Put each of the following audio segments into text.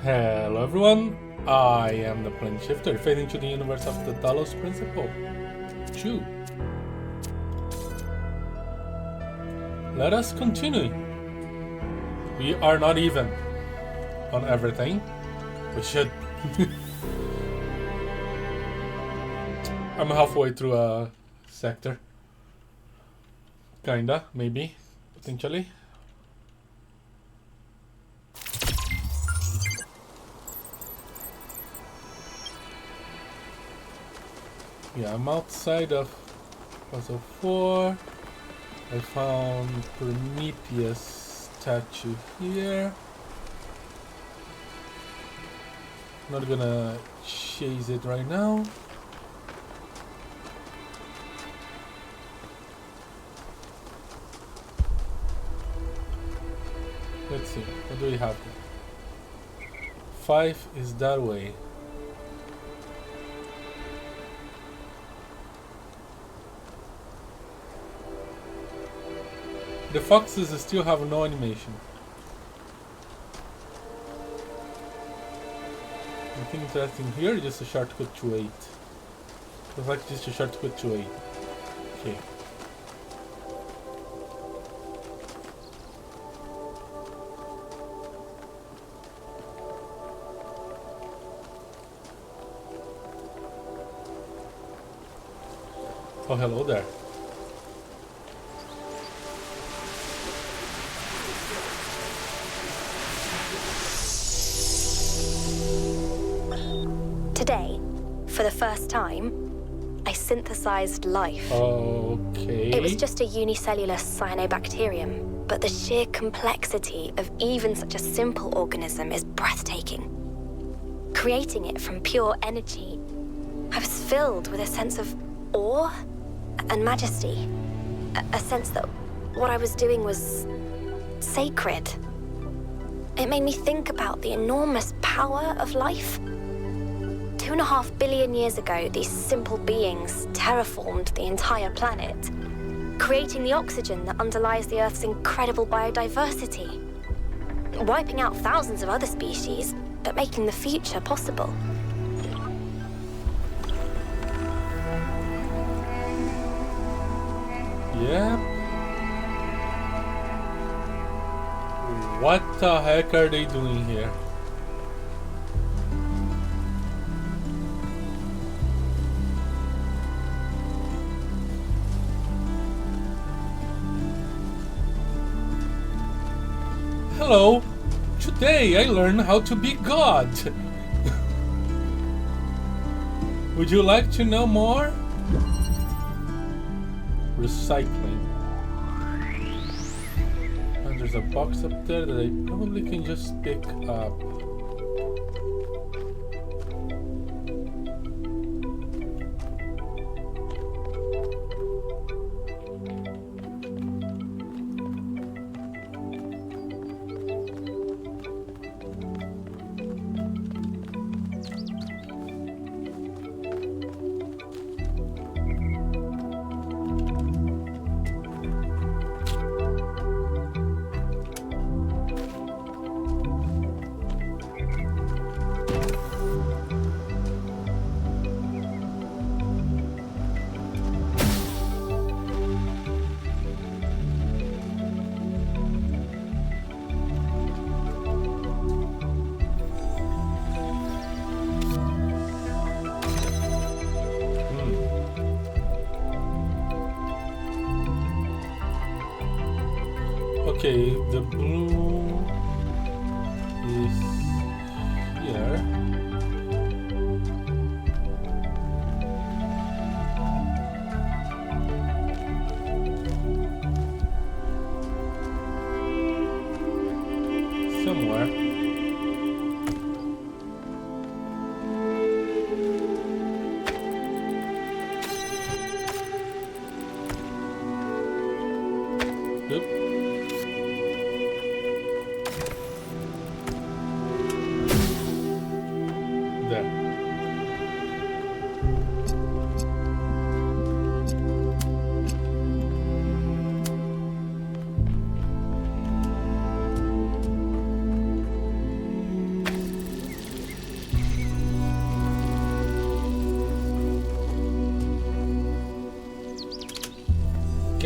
Hello everyone, I am the Plane Shifter, fading to the universe of the Talos Principle. 2. Let us continue. We are not even on everything. We should. I'm halfway through a sector. Kinda, maybe, potentially. Yeah, I'm outside of puzzle 4. I found Prometheus statue here. Not gonna chase it right now. Let's see, what do we have here? 5 is that way. The foxes still have no animation. Anything interesting here? Just a shortcut to 8. Looks like just a shortcut to 8. Okay. Oh, hello there. Today, for the first time, I synthesized life. Okay. It was just a unicellular cyanobacterium, but the sheer complexity of even such a simple organism is breathtaking. Creating it from pure energy, I was filled with a sense of awe and majesty. A sense that what I was doing was sacred. It made me think about the enormous power of life. 2.5 billion years ago, these simple beings terraformed the entire planet, creating the oxygen that underlies the Earth's incredible biodiversity, wiping out thousands of other species, but making the future possible. Yeah. What the heck are they doing here? Hello! Today I learned how to be God! Would you like to know more? Recycling. And there's a box up there that I probably can just pick up. Okay, the blue is here. Somewhere. Oop.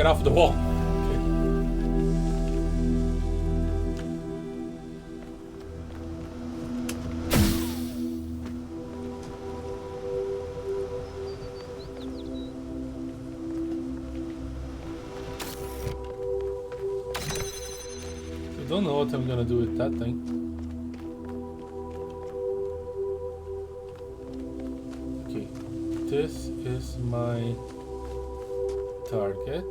Get off the wall. I don't know what I'm gonna do with that thing. Okay, this is my target.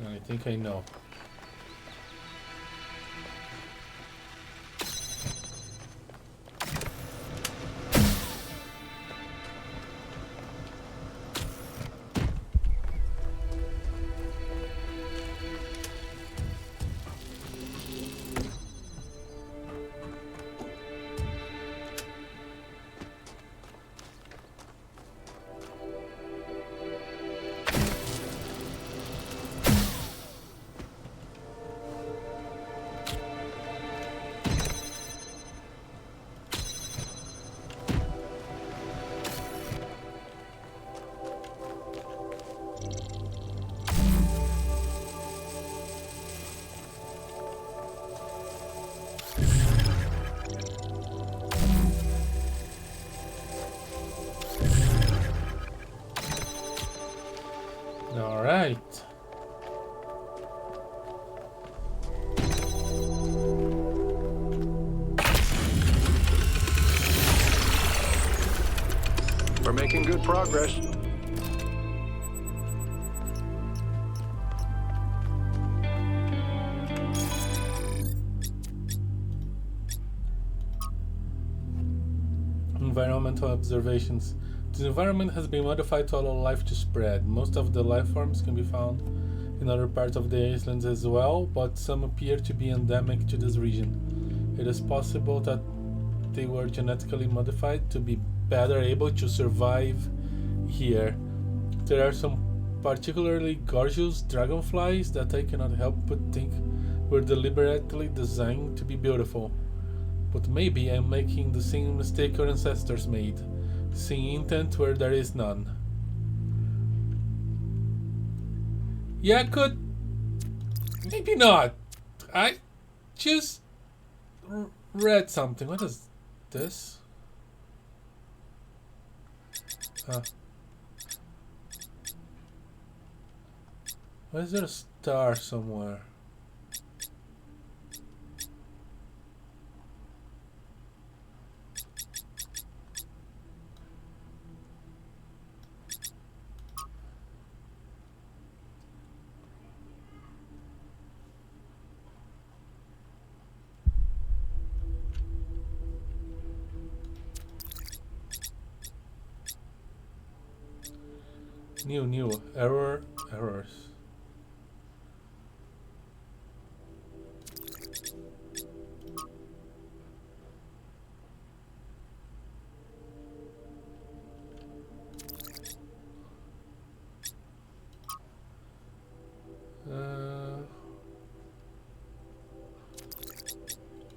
I think I know. All right. We're making good progress. Environmental observations. The environment has been modified to allow life to spread. Most of the life forms can be found in other parts of the islands as well, but some appear to be endemic to this region. It is possible that they were genetically modified to be better able to survive here. There are some particularly gorgeous dragonflies that I cannot help but think were deliberately designed to be beautiful. But maybe I'm making the same mistake our ancestors made, seeing intent where there is none. Yeah, good. Maybe not. I just read something. What is this? Why is there a star somewhere? New errors.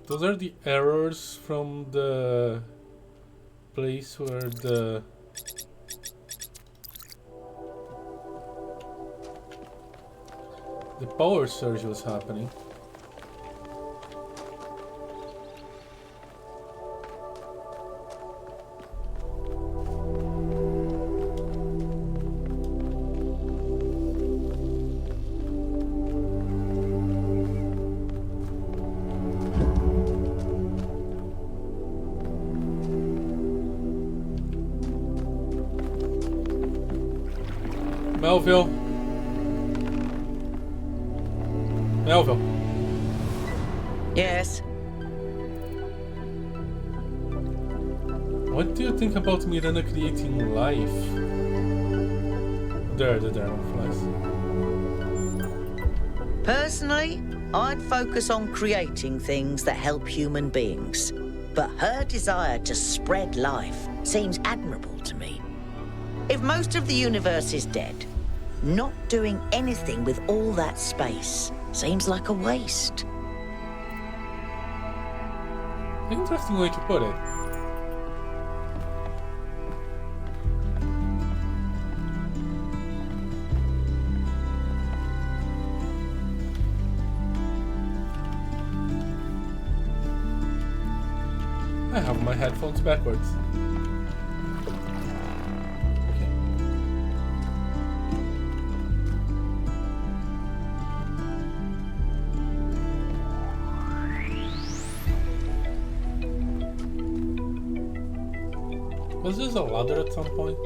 Those are the errors from the place where the power surge was happening. Melville. Yes? What do you think about Miranda creating life? There, the dragonflies. Personally, I'd focus on creating things that help human beings. But her desire to spread life seems admirable to me. If most of the universe is dead, not doing anything with all that space seems like a waste. Interesting way to put it. I have my headphones backwards. Okay. Was this a ladder at some point?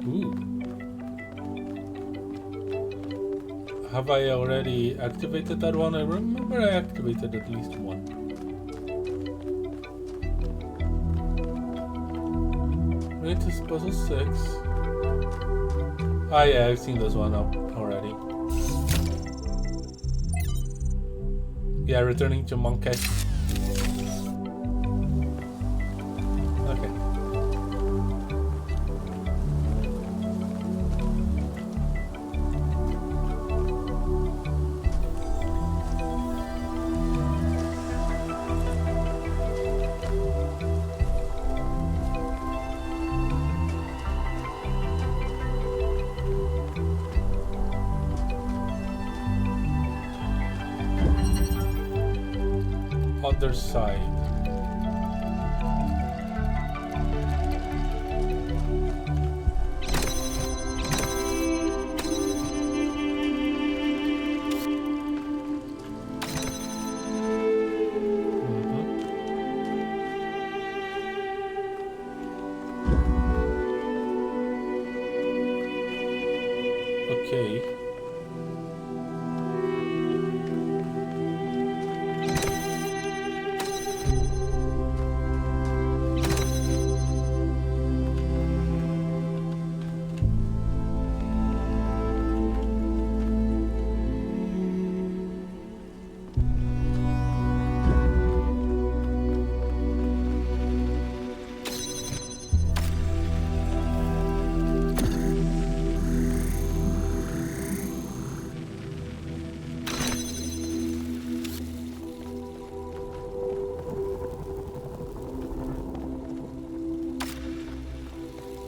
Ooh. Have I already activated that one? I remember I activated at least one. Latest puzzle 6. Ah yeah, I've seen this one up already. Yeah, returning to Monkey. Okay. Other side. Okay.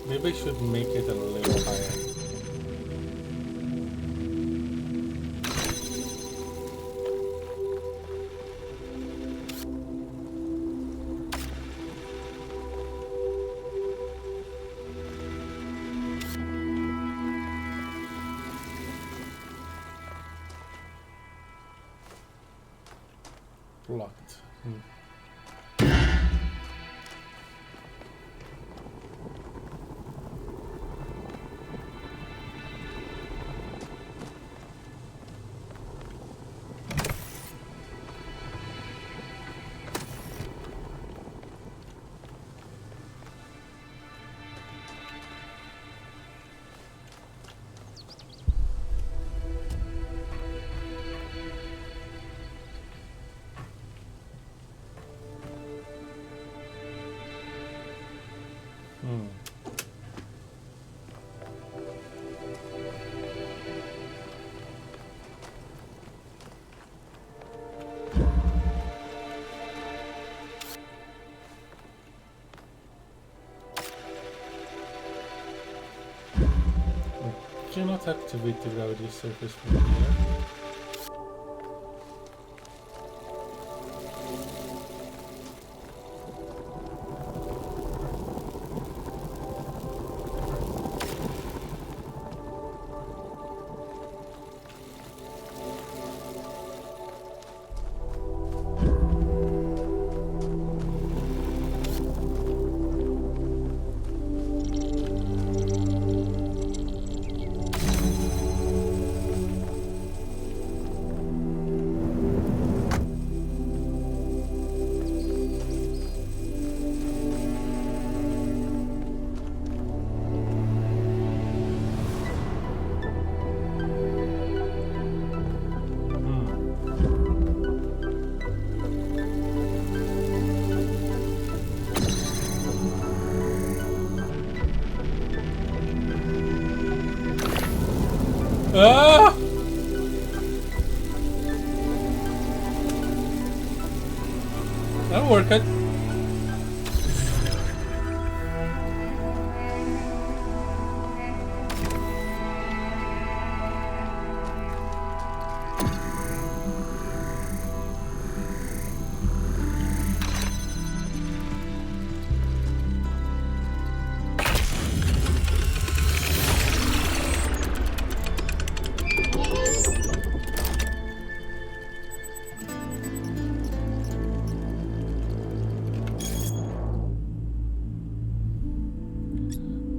Maybe I should make it a little higher. Blocked. Cannot activate the gravity surface from here. Ah! That'll work it.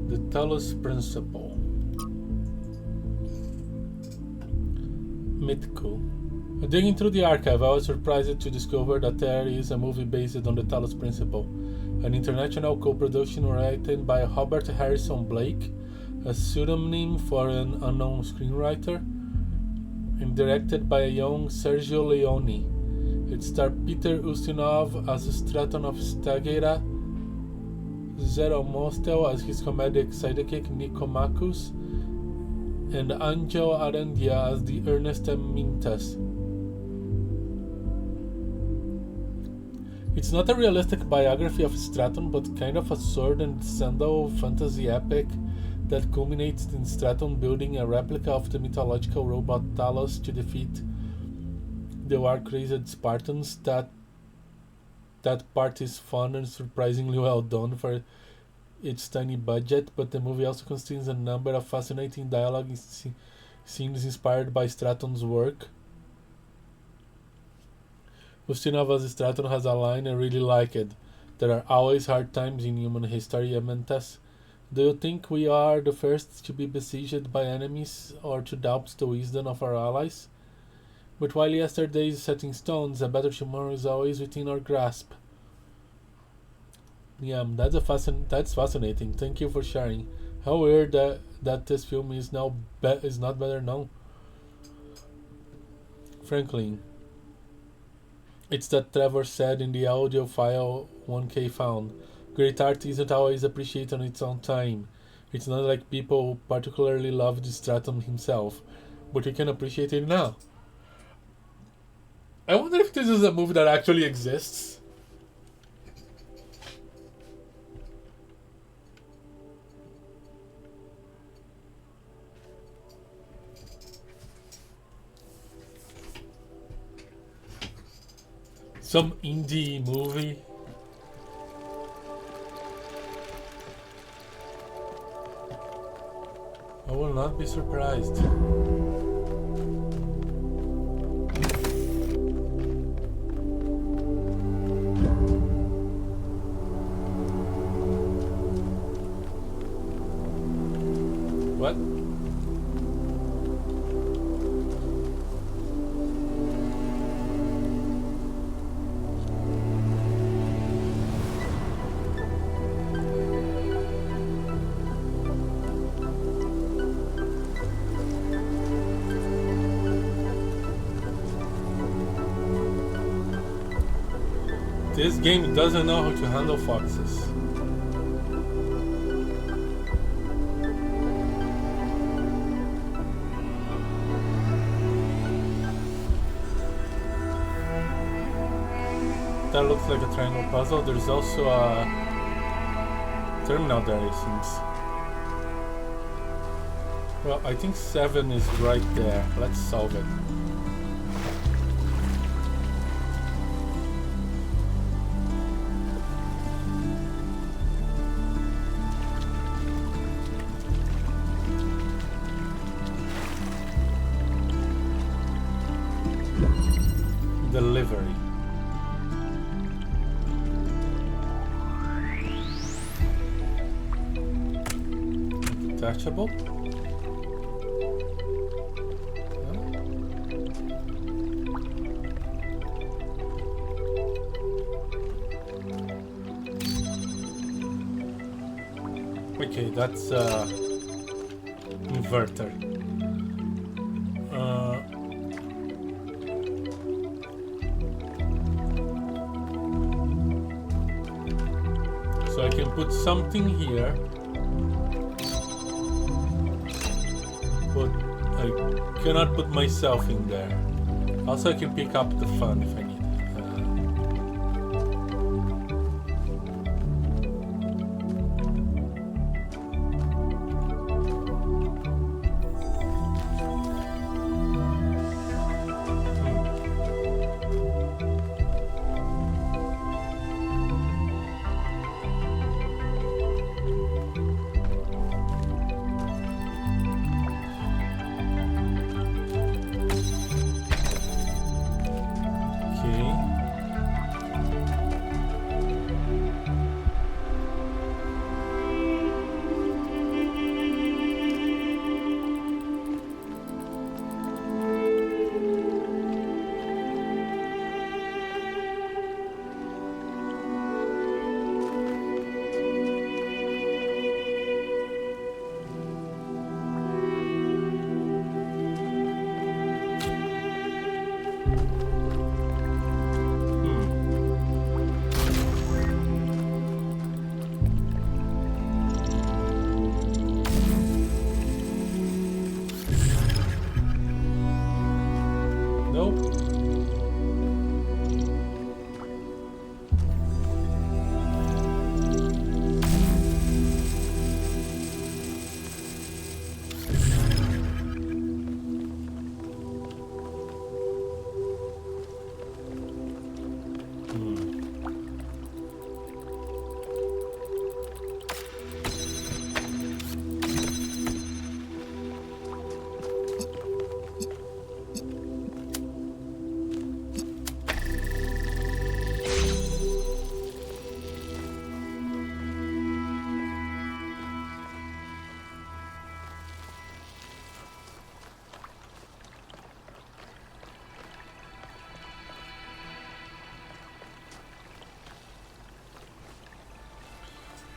The Talos Principle. Mythical. Digging through the archive, I was surprised to discover that there is a movie based on the Talos Principle, an international co-production written by Robert Harrison Blake, a pseudonym for an unknown screenwriter, and directed by a young Sergio Leone. It starred Peter Ustinov as Straton of Stagira, Zero Mostel as his comedic sidekick Nicomachus, and Angel Arandia as the Ernest Mintas. It's not a realistic biography of Straton, but kind of a sword and sandal fantasy epic that culminates in Straton building a replica of the mythological robot Talos to defeat the war-crazed Spartans. That part is fun and surprisingly well done for its tiny budget, but the movie also contains a number of fascinating dialogue scenes inspired by Straton's work. Ustinov as Straton has a line I really liked. There are always hard times in human history, Amentas. Do you think we are the first to be besieged by enemies or to doubt the wisdom of our allies? But while yesterday is set in stones, a better tomorrow is always within our grasp. Yeah, that's fascinating. Thank you for sharing. How weird that this film is not better known. Franklin. It's that Trevor said in the audio file 1K found. Great art isn't always appreciated on its own time. It's not like people who particularly loved Straton himself, but we can appreciate it now. I wonder if this is a movie that actually exists. Some indie movie. I will not be surprised. What? This game doesn't know how to handle foxes. That looks like a triangle puzzle. There's also a terminal there, it seems. Well, I think 7 is right there. Let's solve it. Delivery. Detachable. Okay, that's inverter. So I can put something here, put a Cannot put myself in there. Also, I can pick up the fun if I need.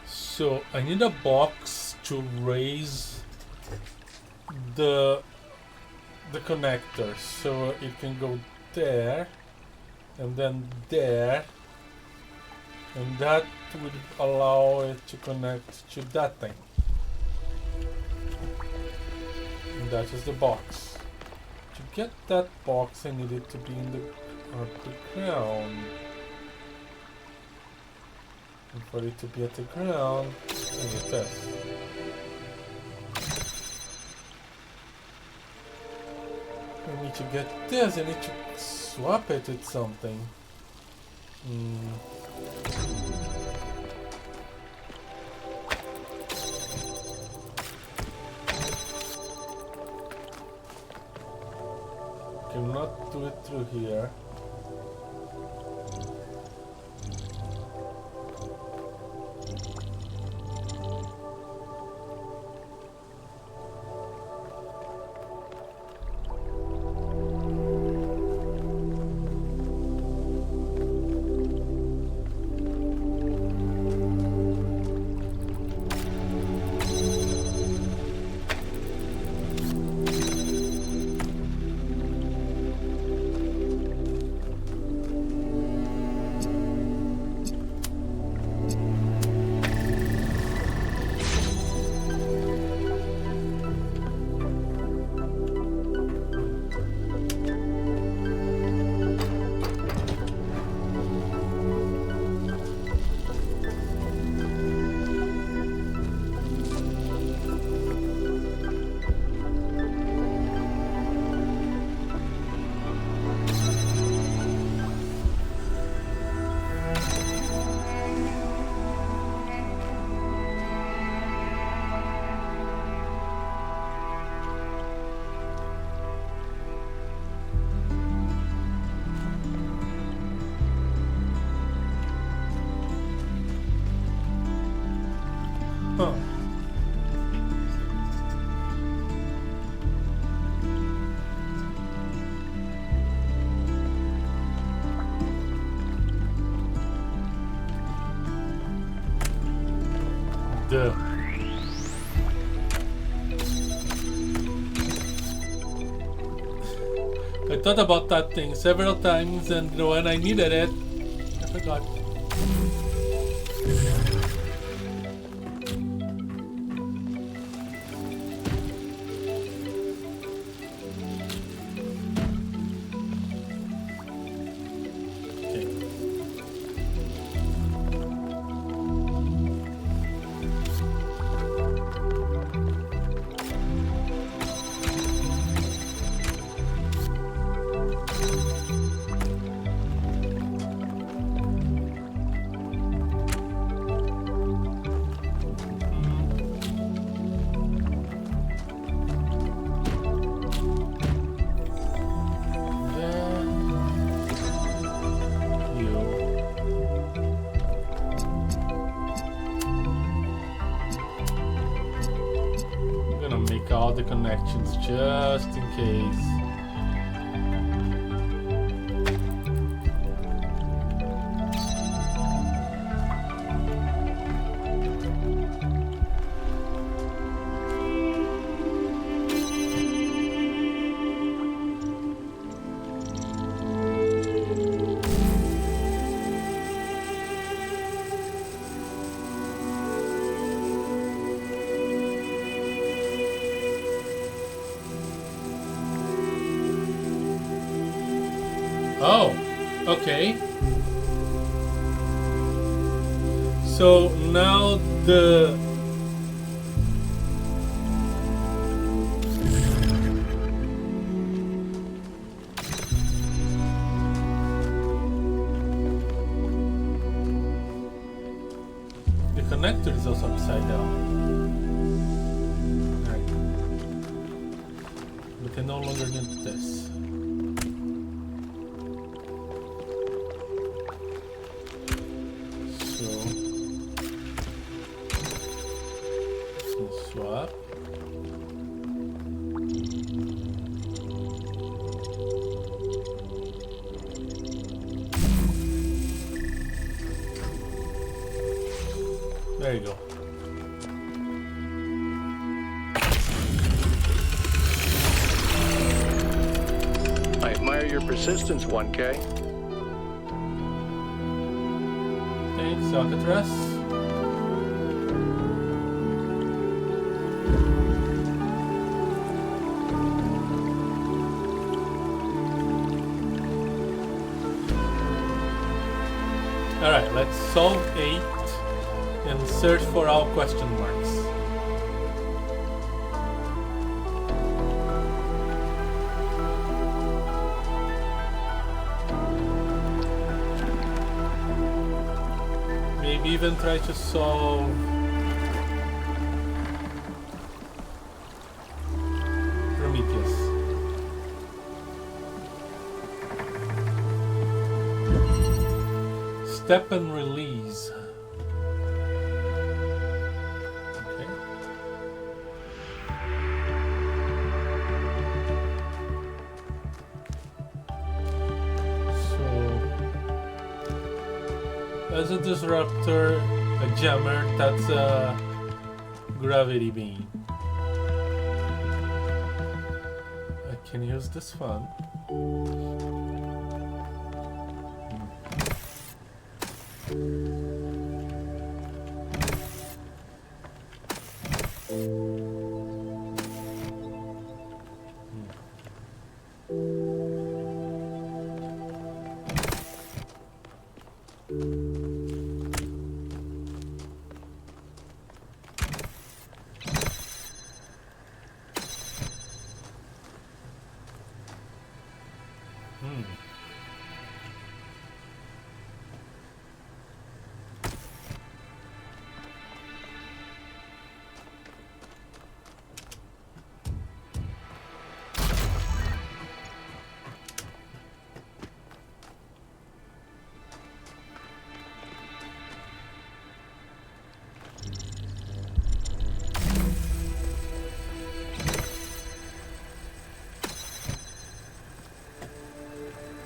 So I need a box to raise the connector, so it can go there and then there, and that would allow it to connect to that thing. And that is the box. To get that box, I need it to be in the ground. And for it to be at the ground, I need this. I need to get this, I need to swap it with something. Cannot do it through here. I thought about that thing several times, and when I needed it, I forgot. all the connections just in case. Oh, okay. So now the connector is also upside down. Alright. But I no longer need this. Swap. There you go. I admire your persistence, 1K. Thanks, Alcatraz. Alright, let's solve 8 and search for all question marks. Maybe even try to solve Prometheus. Step and release. Okay. So, as a disruptor, a jammer, that's a gravity beam. I can use this one.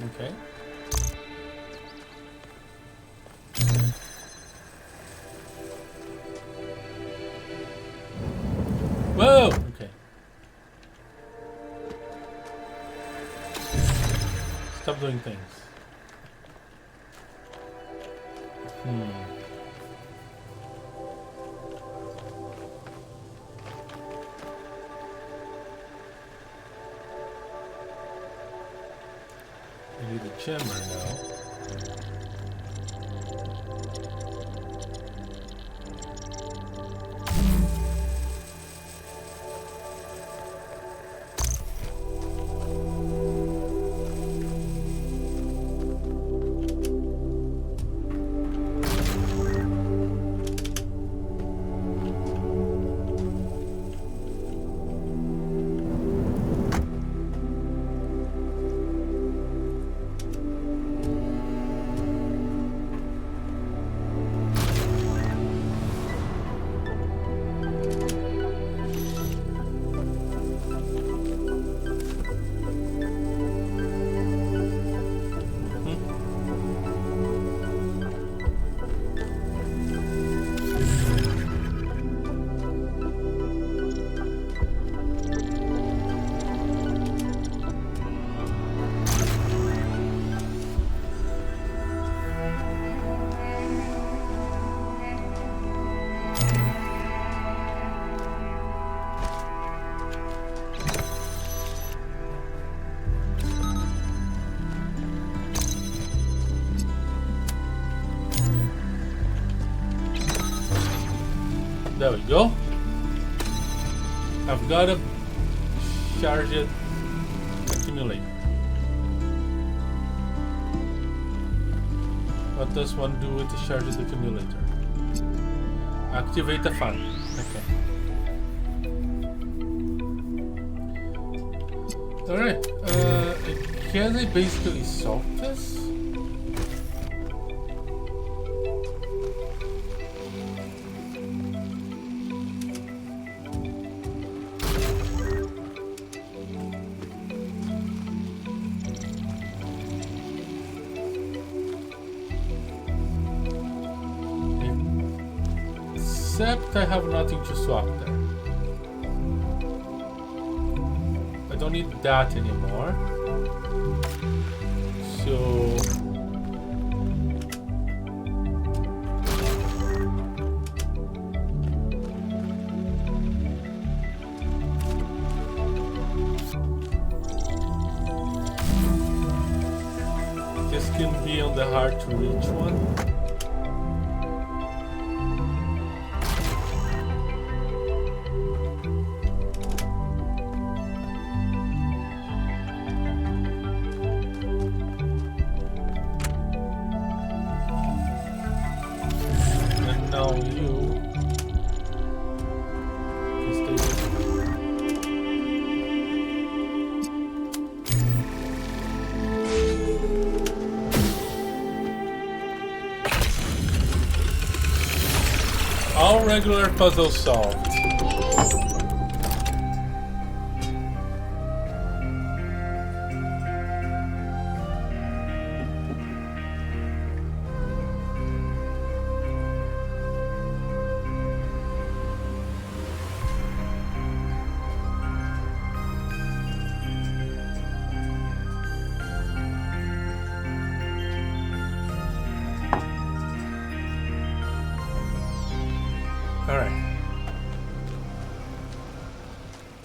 Okay. Whoa! Okay. Stop doing things. I need a jammer now. There we go. I've got a charged accumulator. What does one do with the charged accumulator? Activate the fan. Okay. Alright. Can I basically solve this? Except I have nothing to swap there. I don't need that anymore. So this can be on the hard to reach one. All regular puzzles solved.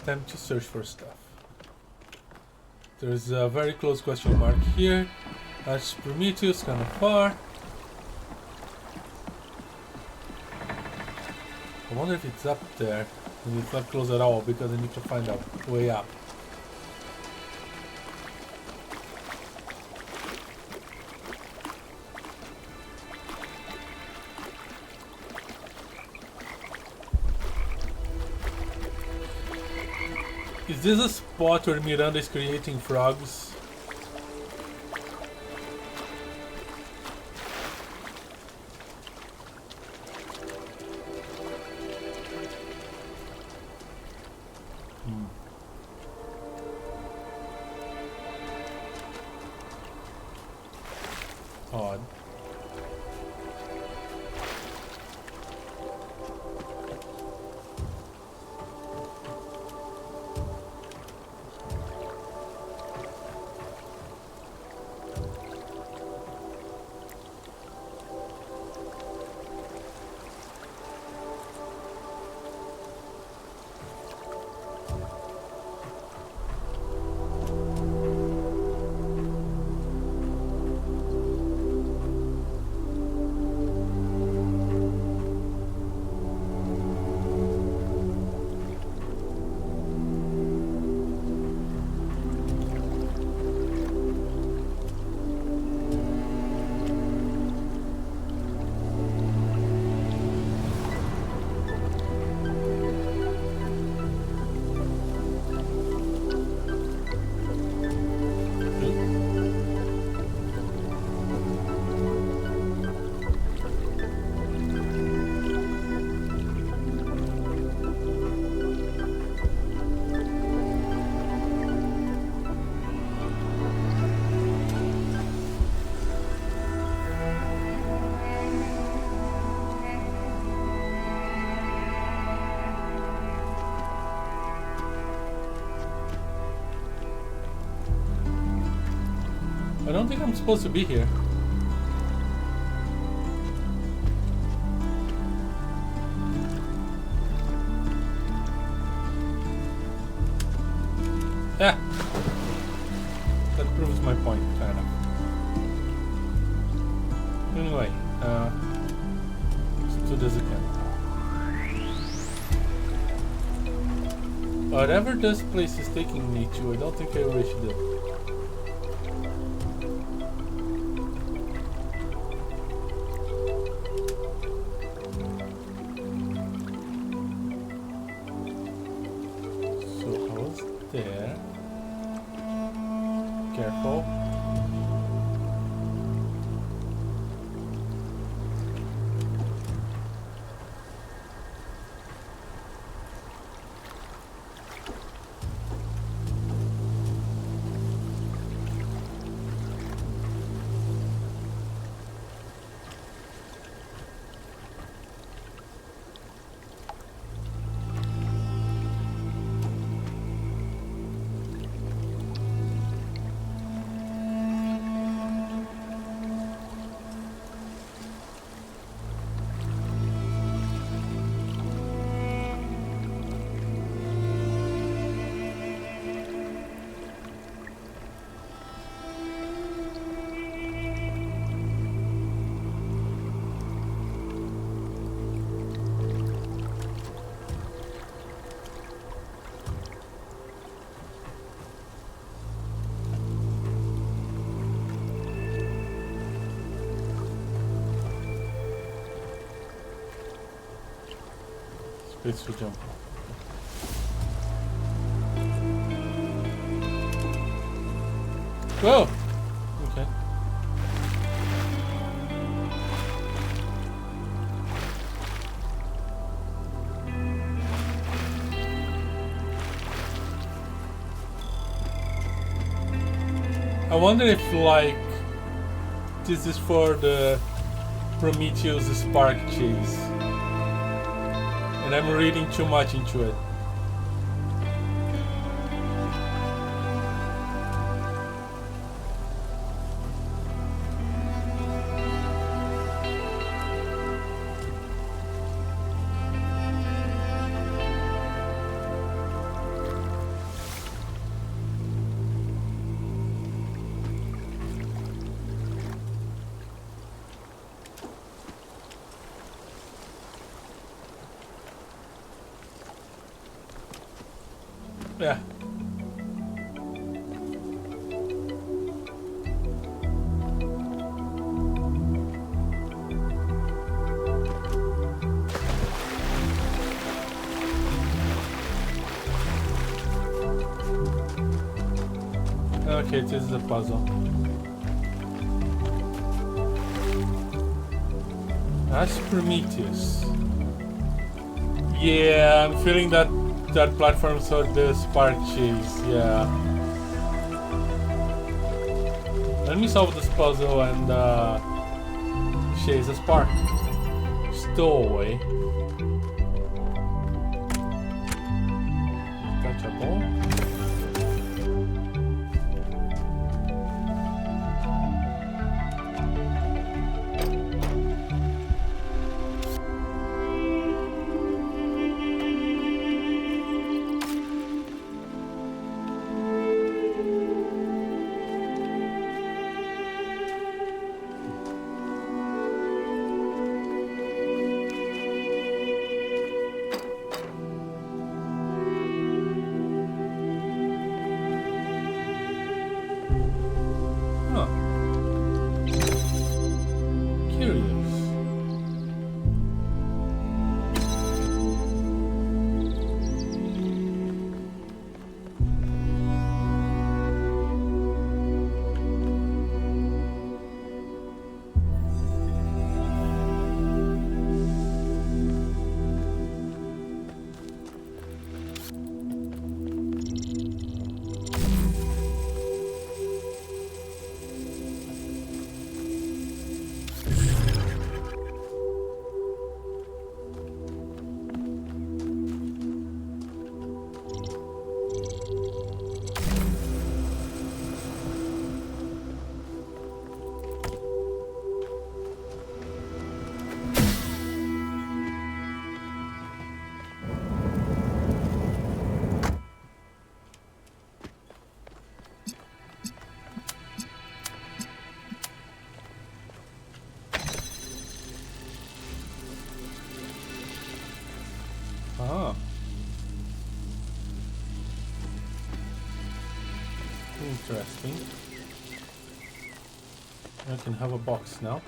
Time to search for stuff. There's a very close question mark here. That's Prometheus, kind of far. I wonder if it's up there. And it's not close at all because I need to find a way up. Is this a spot where Miranda is creating frogs? Odd. I don't think I'm supposed to be here. Yeah. That proves my point, kind of. Anyway, let's do this again. Whatever this place is taking me to, I don't think I wish it. So I was there. Careful. Space to jump. Whoa! Okay. I wonder if, like, this is for the Prometheus Spark chase. And I'm reading too much into it. Yeah. Okay, this is a puzzle. That's Prometheus. Yeah, I'm feeling that platform saw the spark chase, yeah. Let me solve this puzzle and chase a spark. Stowaway. Touchable. Interesting. I can have a box now.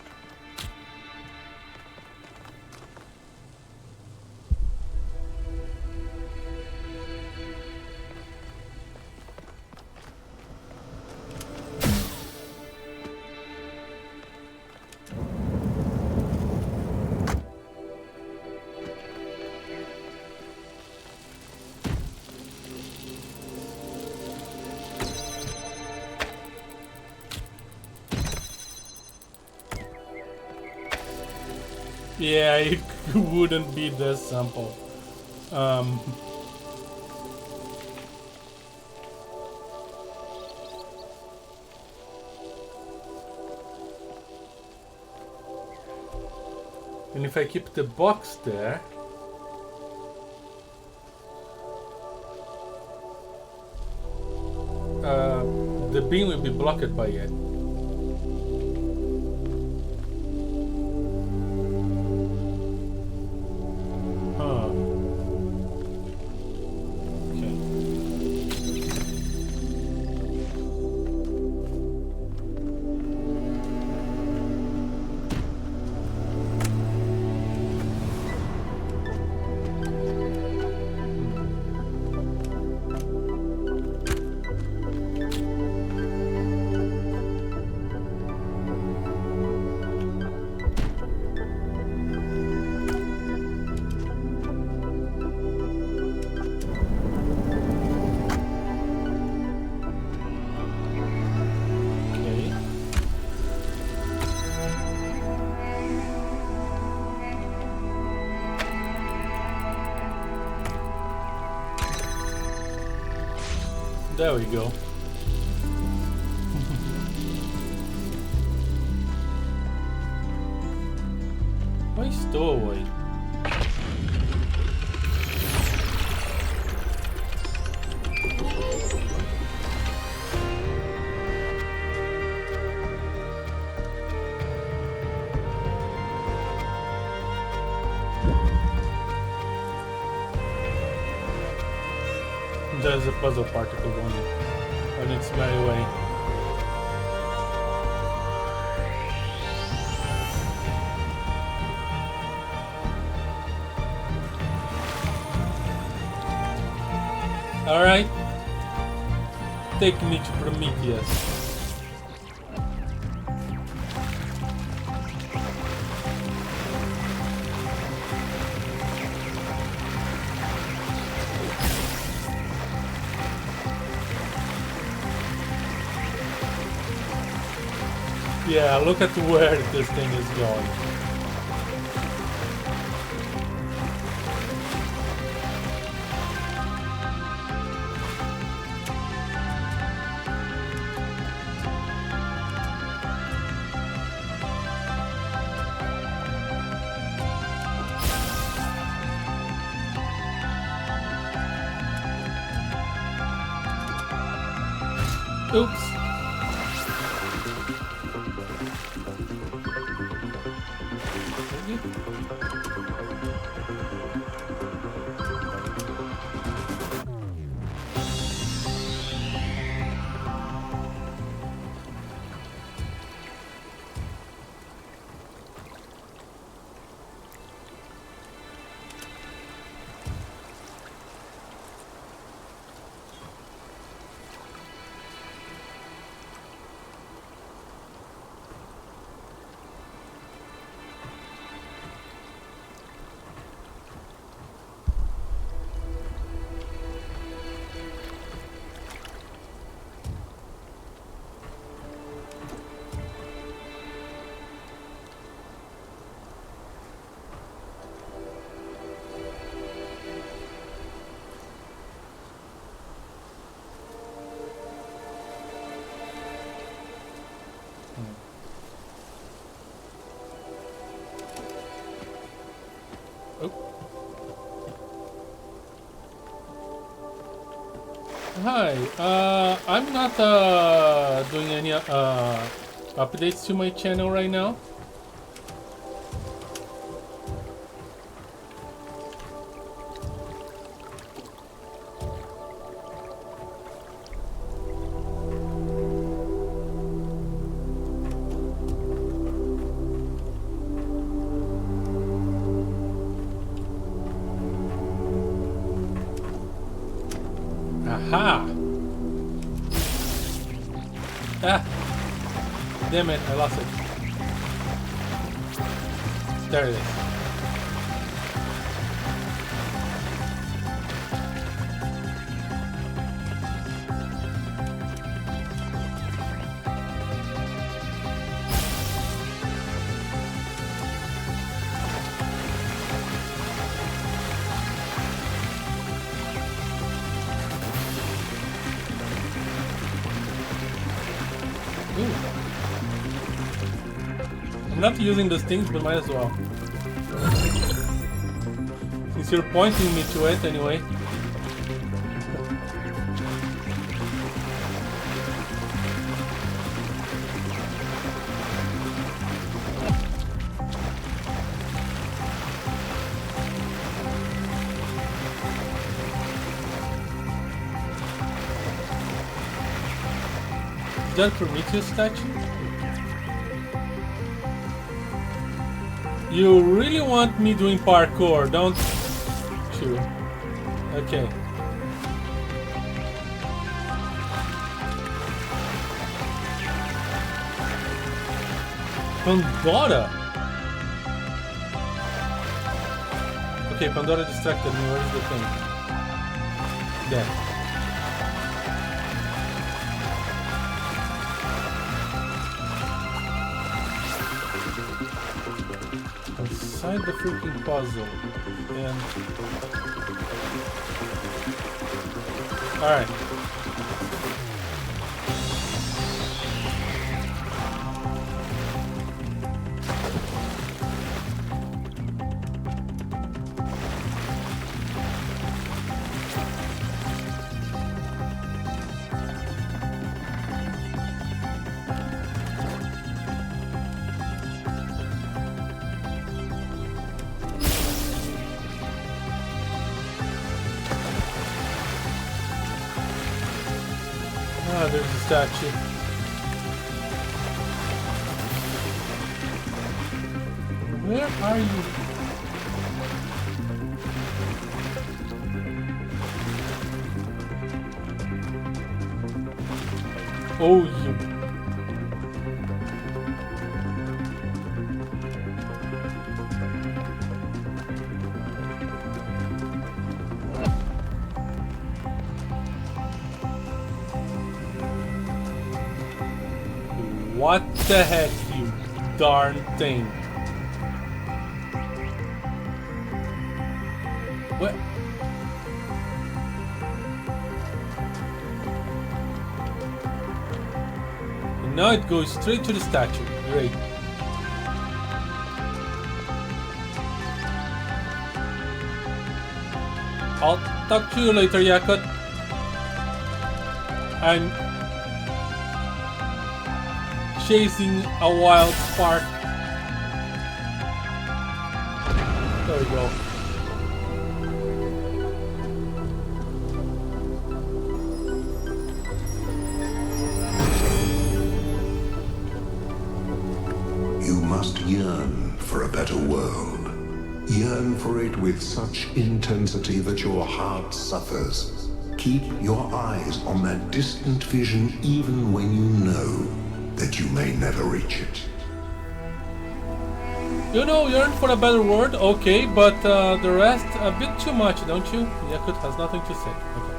Yeah, it wouldn't be this simple. And if I keep the box there, the beam will be blocked by it. There we go. Why stowaway? There's a puzzle particle going on its merry way. Alright. Take me to Prometheus. Yeah, look at where this thing is going. Oops. Hi, I'm not doing any updates to my channel right now. Aha! Ah! Damn it, I lost it. There it is. I'm not using those things, but might as well. Since you're pointing me to it anyway. Is that Prometheus statue? You really want me doing parkour, don't you? Okay. Pandora! Okay, Pandora distracted me. Where's the thing? There. Inside the freaking puzzle. And... Alright. Ah, there's a statue. Where are you? Oh, you. What the heck, you darn thing? What? And now it goes straight to the statue. Great. I'll talk to you later, Yakut. I'm chasing a wild spark. There we go. You must yearn for a better world. Yearn for it with such intensity that your heart suffers. Keep your eyes on that distant vision even when you know that you may never reach it. You know, yearn for a better world, okay, but the rest a bit too much, don't you? Yakut has nothing to say. Okay.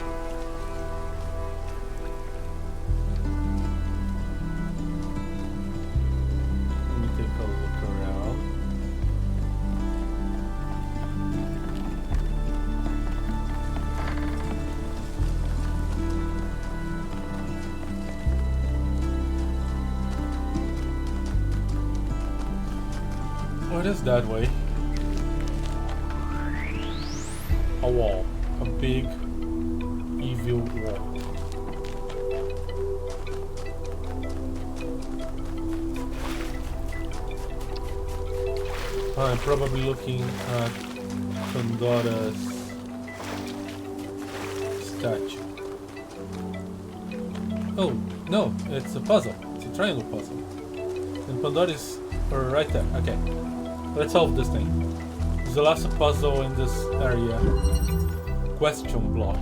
Let me take a look around. Oh, it is that way. A wall. A big, evil wall. I'm probably looking at Pandora's statue. Oh, no, it's a puzzle. It's a triangle puzzle. And Pandora's right there. Okay. Let's solve this thing. There's the last puzzle in this area. Question block.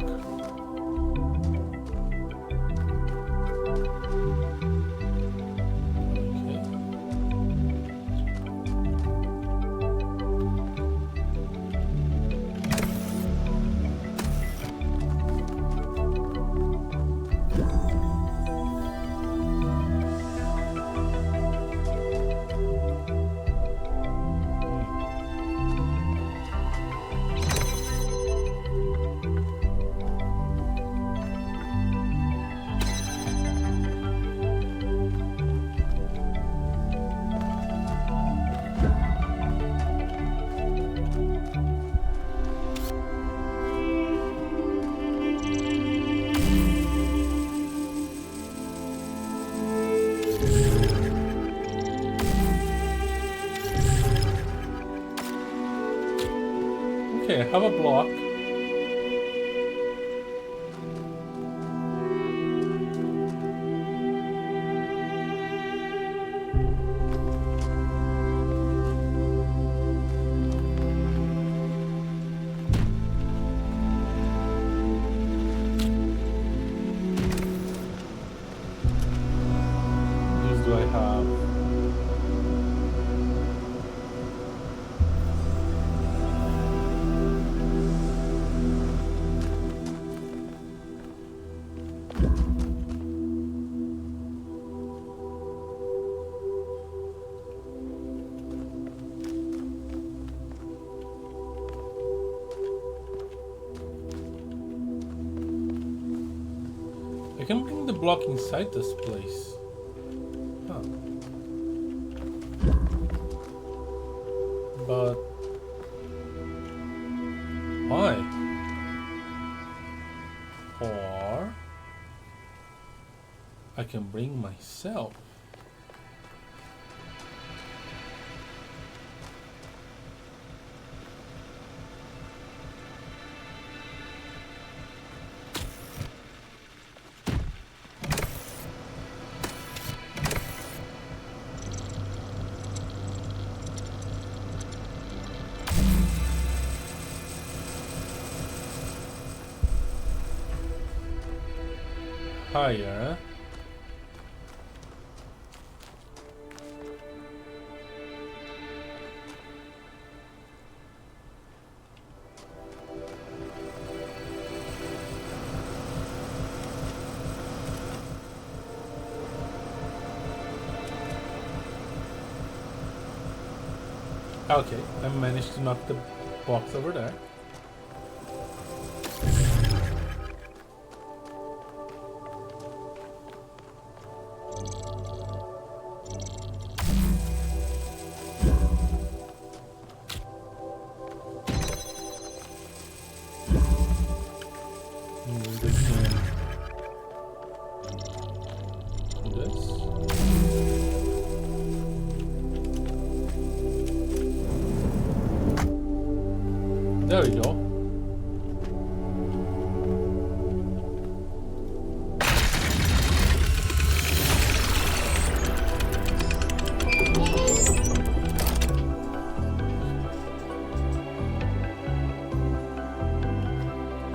Okay, I have a block. These do I have? I can bring the block inside this place. Huh. But why? Or I can bring myself. Higher. Okay, I managed to knock the box over there. There we go.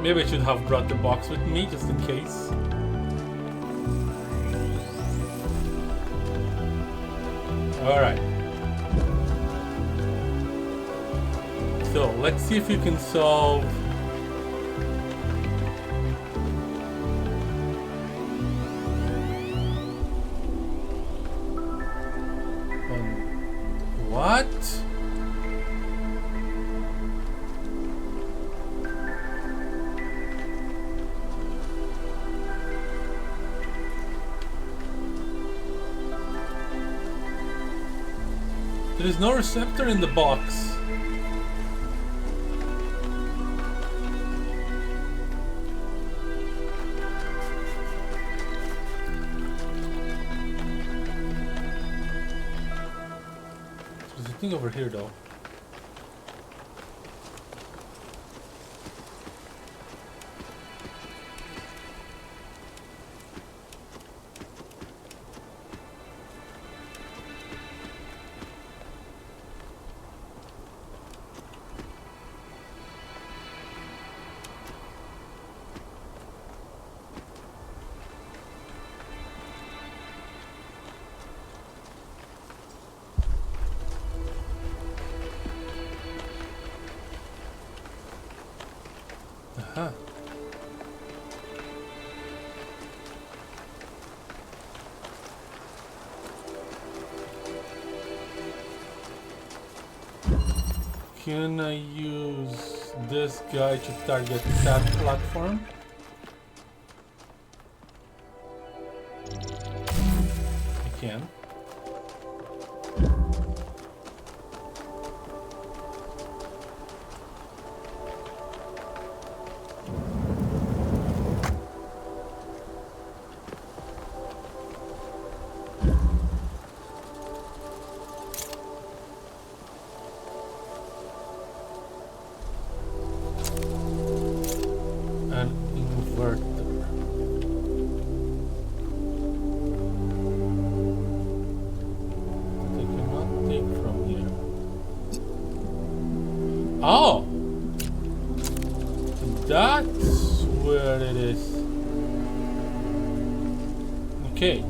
Maybe I should have brought the box with me just in case. Alright. So let's see if we can solve what? There is no receptor in the box. There's a thing over here though. Aha. Can I use this guy to target that platform? I can. Oh! That's where it is. Okay.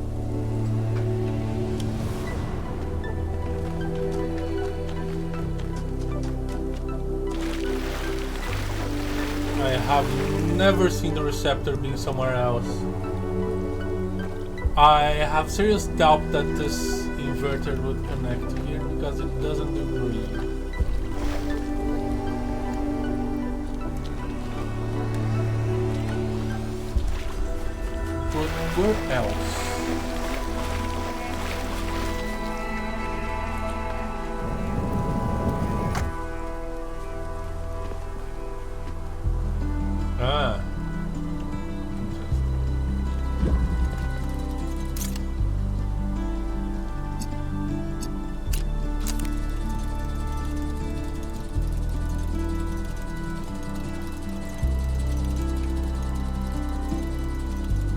I have never seen the receptor being somewhere else. I have serious doubt that this inverter would connect here because it doesn't do green. But where else? Ah.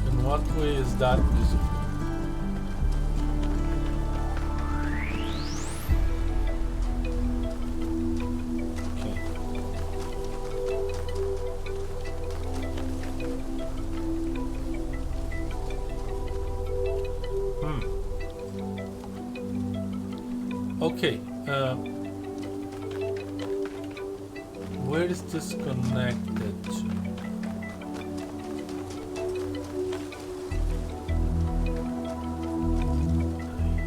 In what way is that useful? Okay. Okay. Where is this connected to?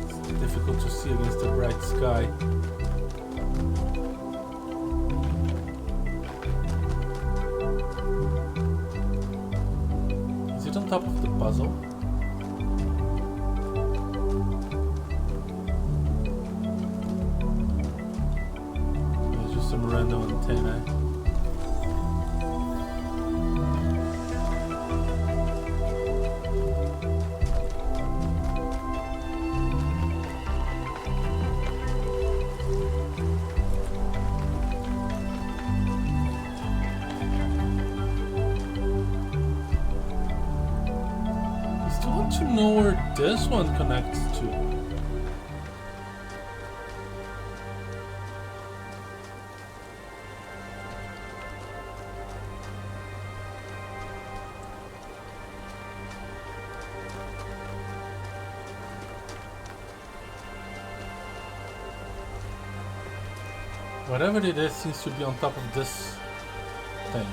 It's difficult to see against the bright sky. Is it on top of the puzzle? There's just some random antenna. I still want to know where this one connects to. Whatever it is seems to be on top of this thing.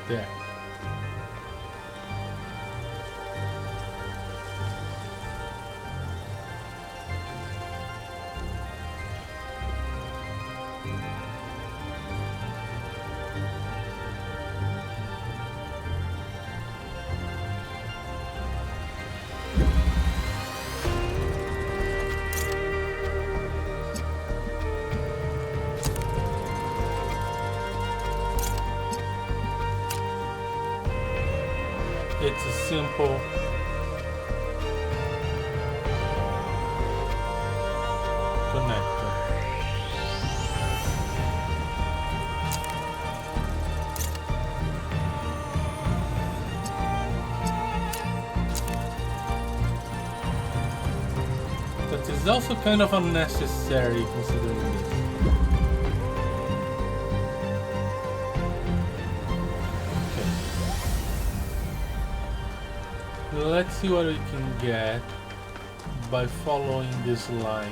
There. It's a simple connector. That is also kind of unnecessary considering this. Let's see what we can get by following this line.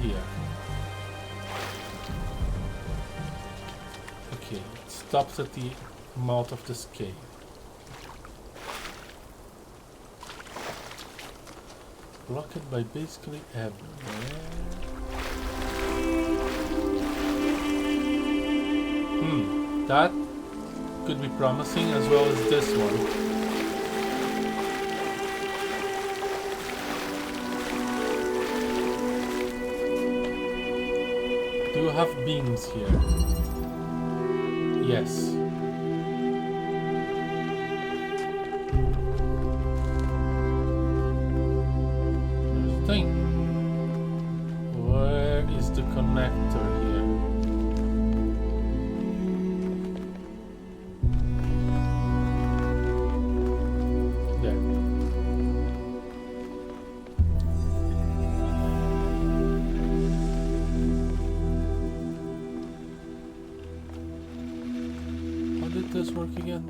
Here. Okay, it stops at the mouth of this cave. Blocked by basically everywhere. That could be promising as well as this one. Do you have beams here? Yes. thing. Where is the connector here? There. How did this work again?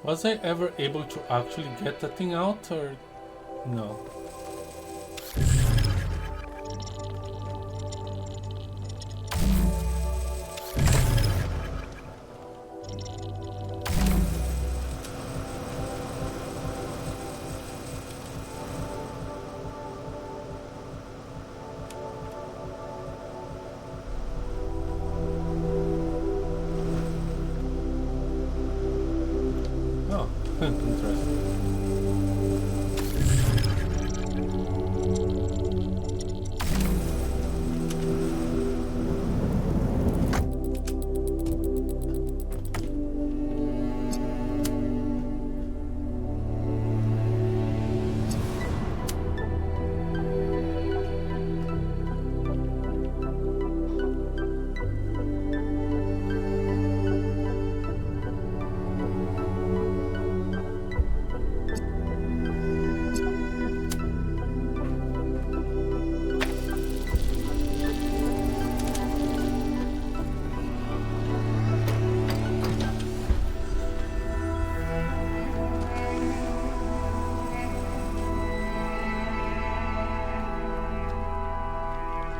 Was I ever able to actually get the thing out, or no? Interesting.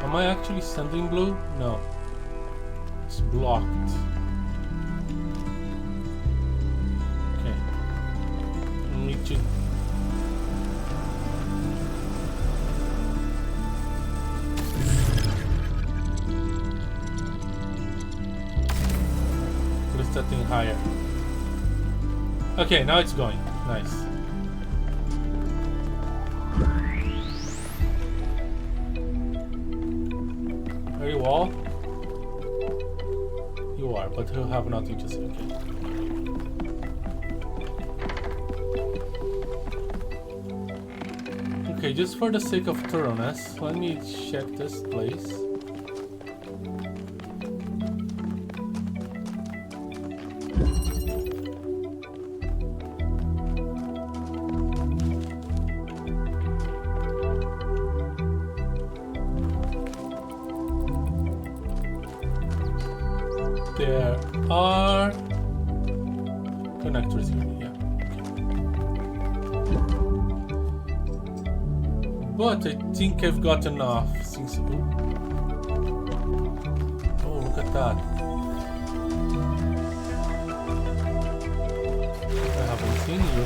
Am I actually sending blue? No. It's blocked. Okay. I need to... Place that thing higher. Okay, now it's going. Nice. Are you all? You are, but you have nothing to say. Okay. Okay, just for the sake of thoroughness, let me check this place. There are connectors here, yeah. Okay. But I think I've got enough since... Oh, look at that. I haven't seen you.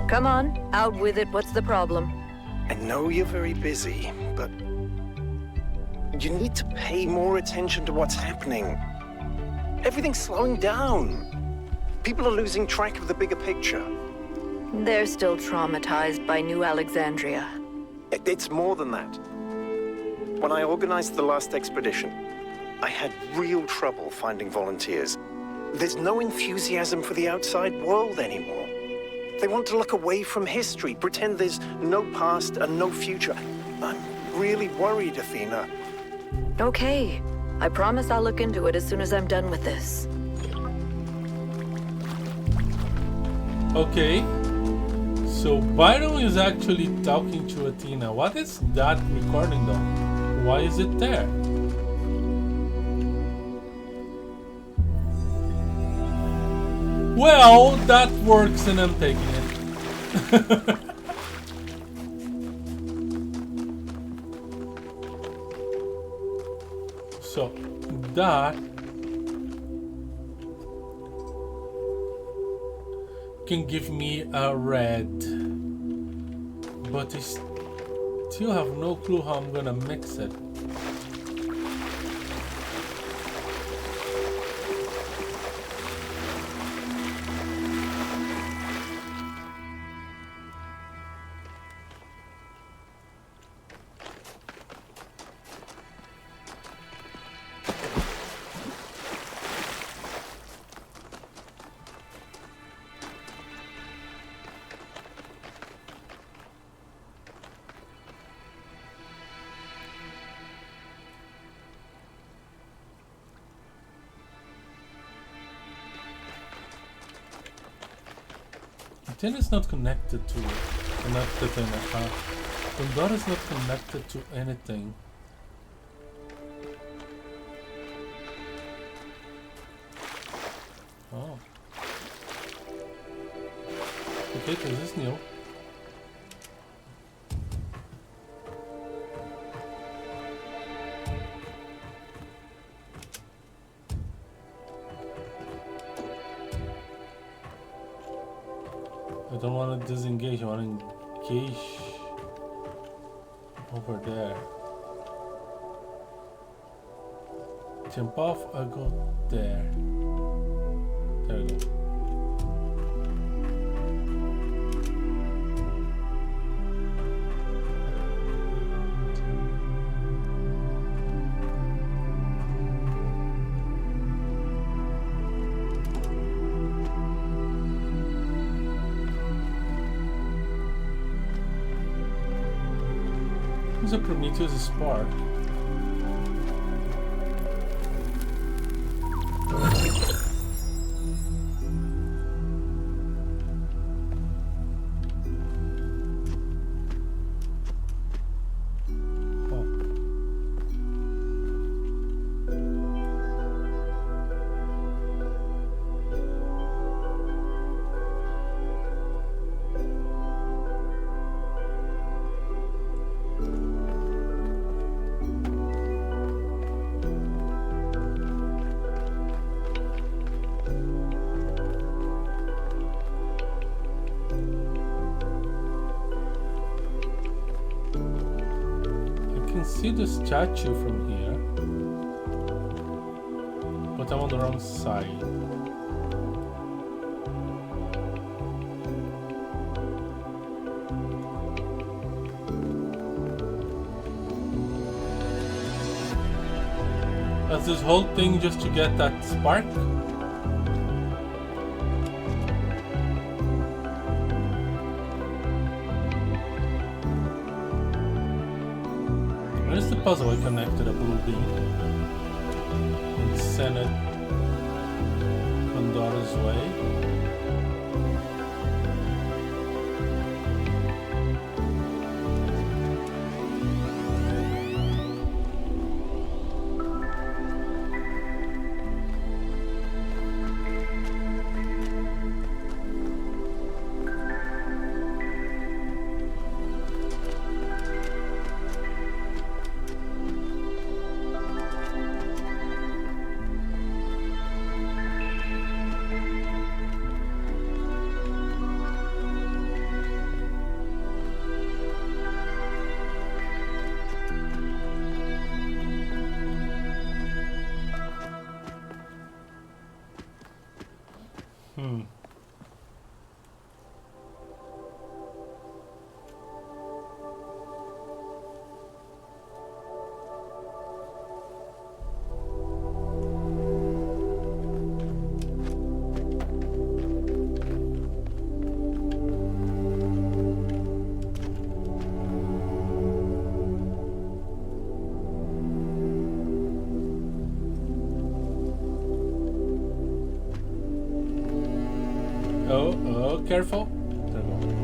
Come on, out with it. What's the problem? I know you're very busy, but you need to pay more attention to what's happening. Everything's slowing down. People are losing track of the bigger picture. They're still traumatized by New Alexandria. It's more than that. When I organized the last expedition, I had real trouble finding volunteers. There's no enthusiasm for the outside world anymore. They want to look away from history, pretend there's no past and no future. I'm really worried, Athena. Okay. I promise I'll look into it as soon as I'm done with this. Okay. So Byron is actually talking to Athena. What is that recording though? Why is it there? Well, that works and I'm taking it. So that can give me a red, but I still have no clue how I'm gonna mix it. Then it's not connected to Pandora is not connected to anything. Oh. Okay, this is new. I don't want to disengage, I want to engage over there. Jump off, I'll go there. There we go. It's a Prometheus spark. See the statue from here, but I'm on the wrong side. That's this whole thing just to get that spark? Where's the puzzle I connected a blue beam and send it Pandora's way? careful. There we go.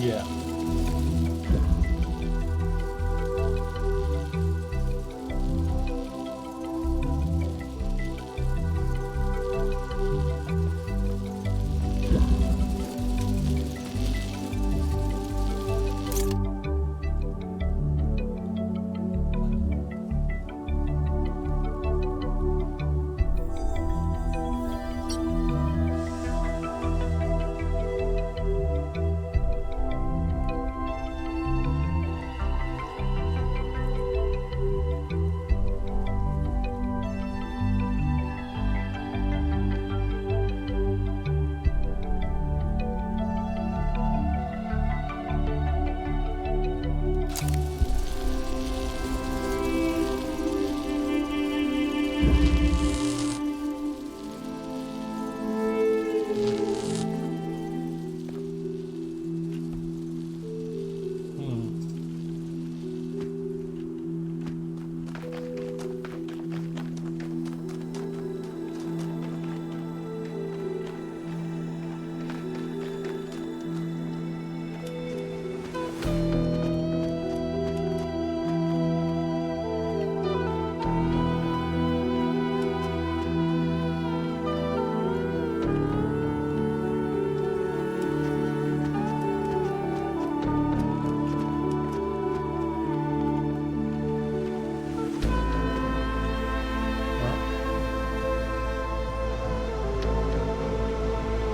Yeah.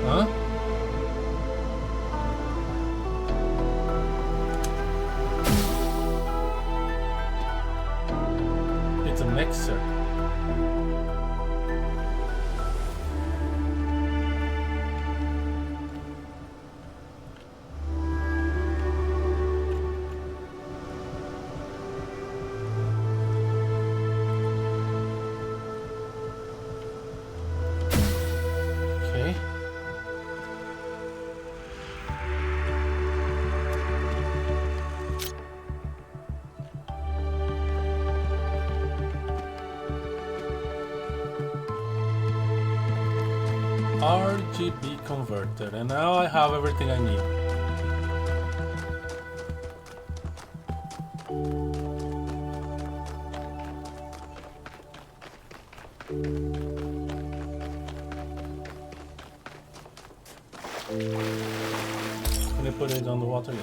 Huh? It's a mixer. Okay. RGB converter, and now I have everything I need. Can I put it on the water? Yeah.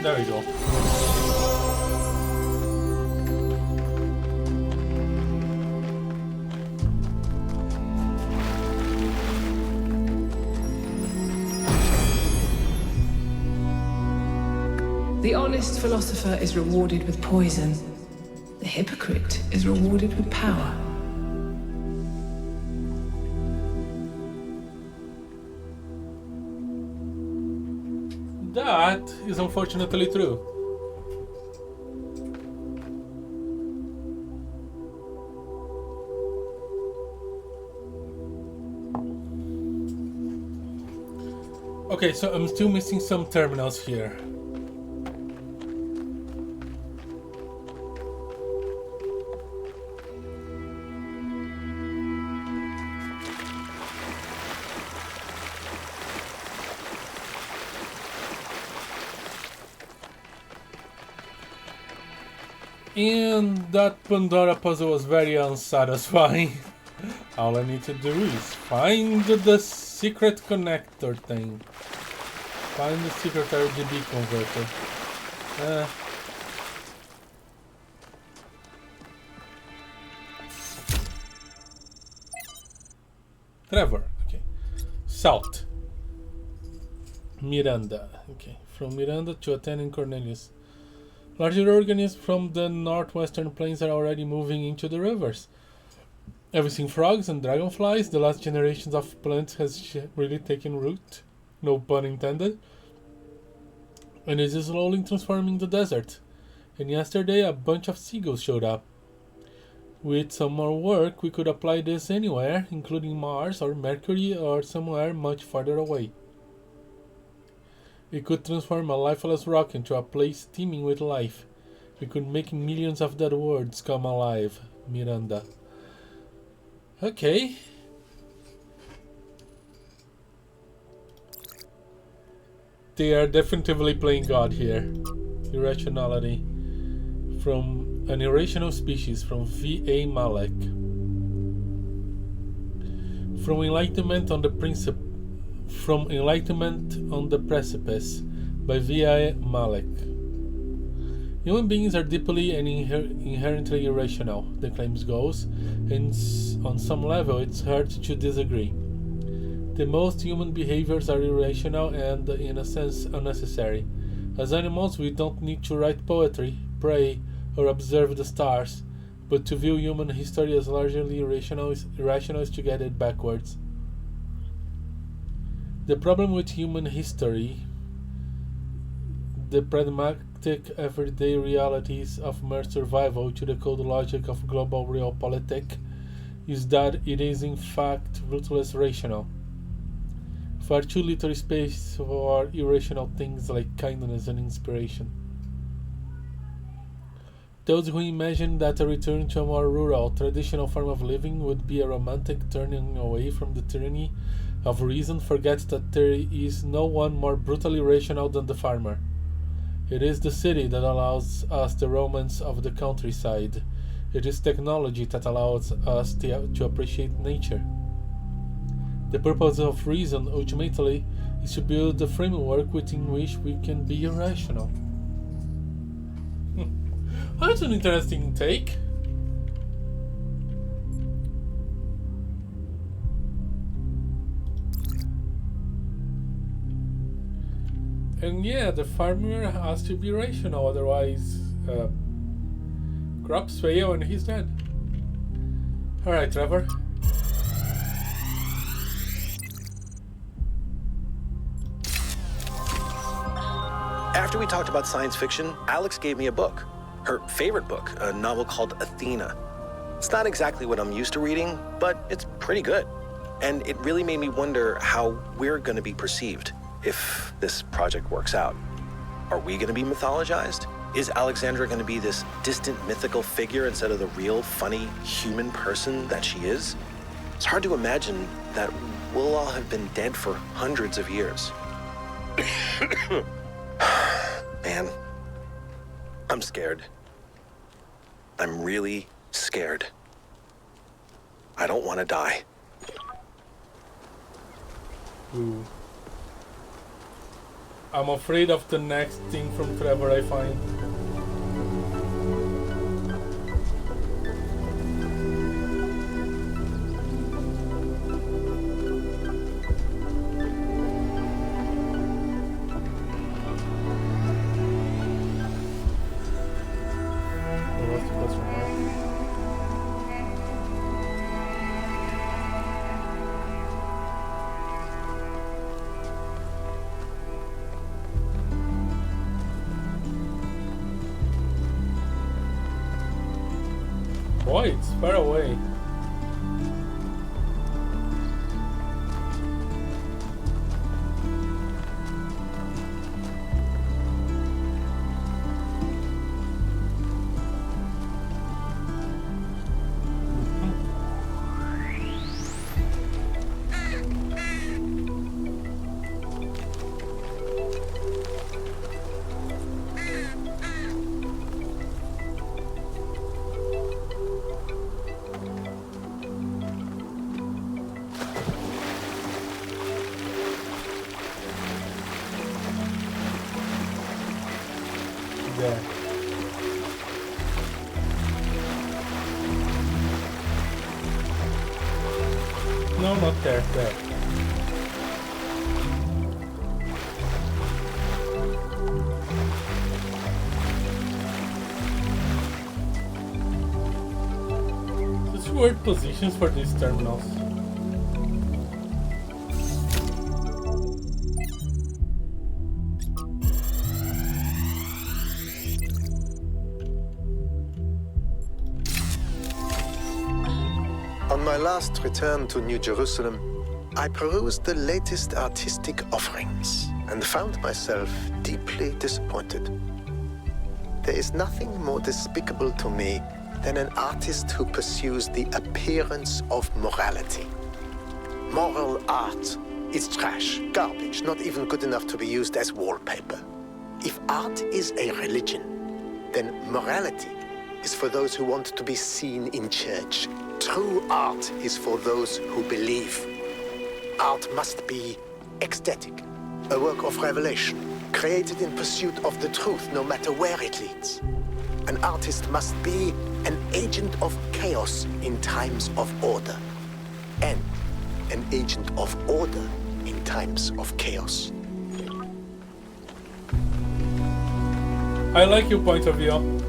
There we go. The honest philosopher is rewarded with poison. The hypocrite is rewarded with power. That is unfortunately true. Okay, so I'm still missing some terminals here. And that Pandora puzzle was very unsatisfying. All I need to do is find the secret connector thing. Find the secret RGB converter. Trevor, okay. Salt. Miranda, okay. From Miranda to attending Cornelius. Larger organisms from the northwestern plains are already moving into the rivers. Everything frogs and dragonflies, the last generations of plants has really taken root, no pun intended, and is slowly transforming the desert. And yesterday a bunch of seagulls showed up. With some more work we could apply this anywhere, including Mars or Mercury or somewhere much farther away. We could transform a lifeless rock into a place teeming with life. We could make millions of dead worlds come alive, Miranda. Okay. They are definitively playing God here. Irrationality. From an irrational species, from V.A. Malek. From Enlightenment on the Principle. From Enlightenment on the Precipice by V.I. Malek. Human beings are deeply and inherently irrational, the claims goes, and on some level it's hard to disagree. The most human behaviors are irrational and, in a sense, unnecessary. As animals, we don't need to write poetry, pray, or observe the stars, but to view human history as largely irrational is to get it backwards. The problem with human history, the pragmatic everyday realities of mere survival to the cold logic of global realpolitik, is that it is in fact ruthless rational. Far too little space for irrational things like kindness and inspiration. Those who imagine that a return to a more rural, traditional form of living would be a romantic turning away from the tyranny of reason forget that there is no one more brutally rational than the farmer. It is the city that allows us the romance of the countryside. It is technology that allows us to appreciate nature. The purpose of reason, ultimately, is to build a framework within which we can be irrational. That's an interesting take. And yeah, the farmer has to be rational, otherwise crops fail and he's dead. Alright, Trevor. After we talked about science fiction, Alex gave me a book. Her favorite book, a novel called Athena. It's not exactly what I'm used to reading, but it's pretty good. And it really made me wonder how we're going to be perceived if this project works out. Are we going to be mythologized? Is Alexandra going to be this distant mythical figure instead of the real, funny, human person that she is? It's hard to imagine that we'll all have been dead for hundreds of years. Man, I'm scared. I'm really scared. I don't want to die. Ooh. I'm afraid of the next thing from Trevor I find. Boy, it's far away. Yeah. No, not there, there. Such weird positions for these terminals. On my last return to New Jerusalem, I perused the latest artistic offerings and found myself deeply disappointed. There is nothing more despicable to me than an artist who pursues the appearance of morality. Moral art is trash, garbage, not even good enough to be used as wallpaper. If art is a religion, then morality is for those who want to be seen in church. True art is for those who believe. Art must be ecstatic, a work of revelation, created in pursuit of the truth, no matter where it leads. An artist must be an agent of chaos in times of order, and an agent of order in times of chaos. I like your point of view.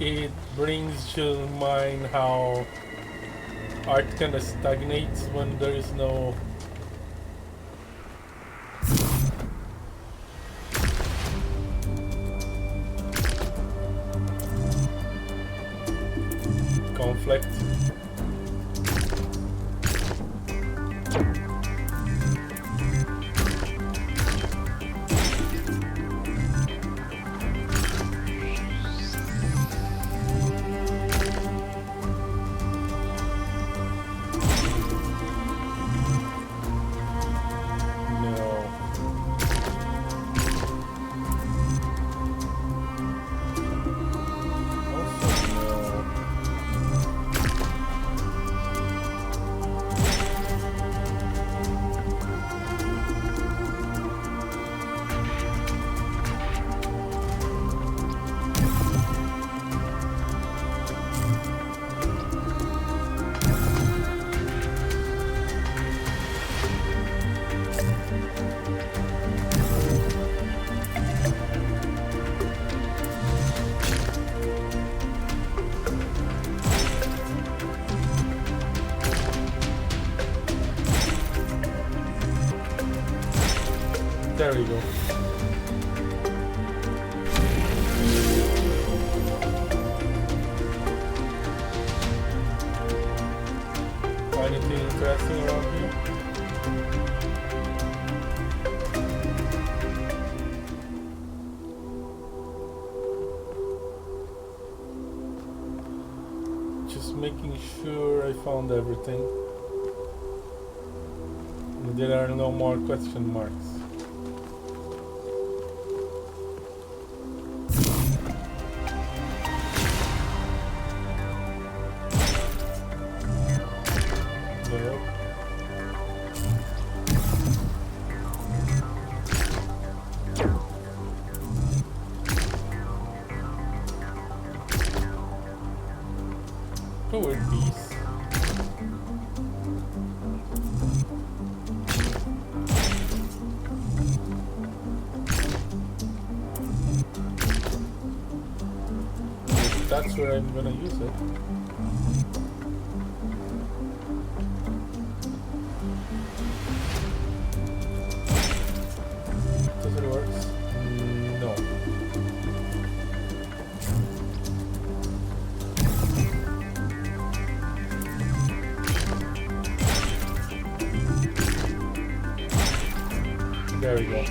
It brings to mind how art kind of stagnates when there is no conflict. There we go. Anything interesting around here? Just making sure I found everything. There are no more question marks. Who would be? piece. That's where I'm gonna use it. Does it work? No. There we go.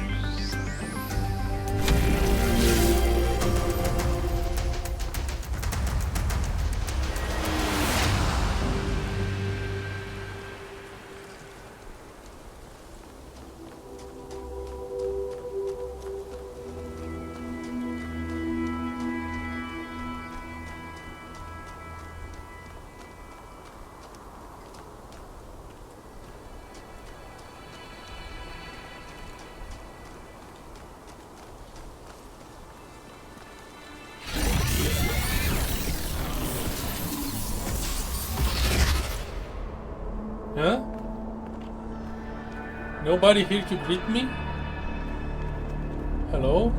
Huh? Nobody here to greet me? Hello?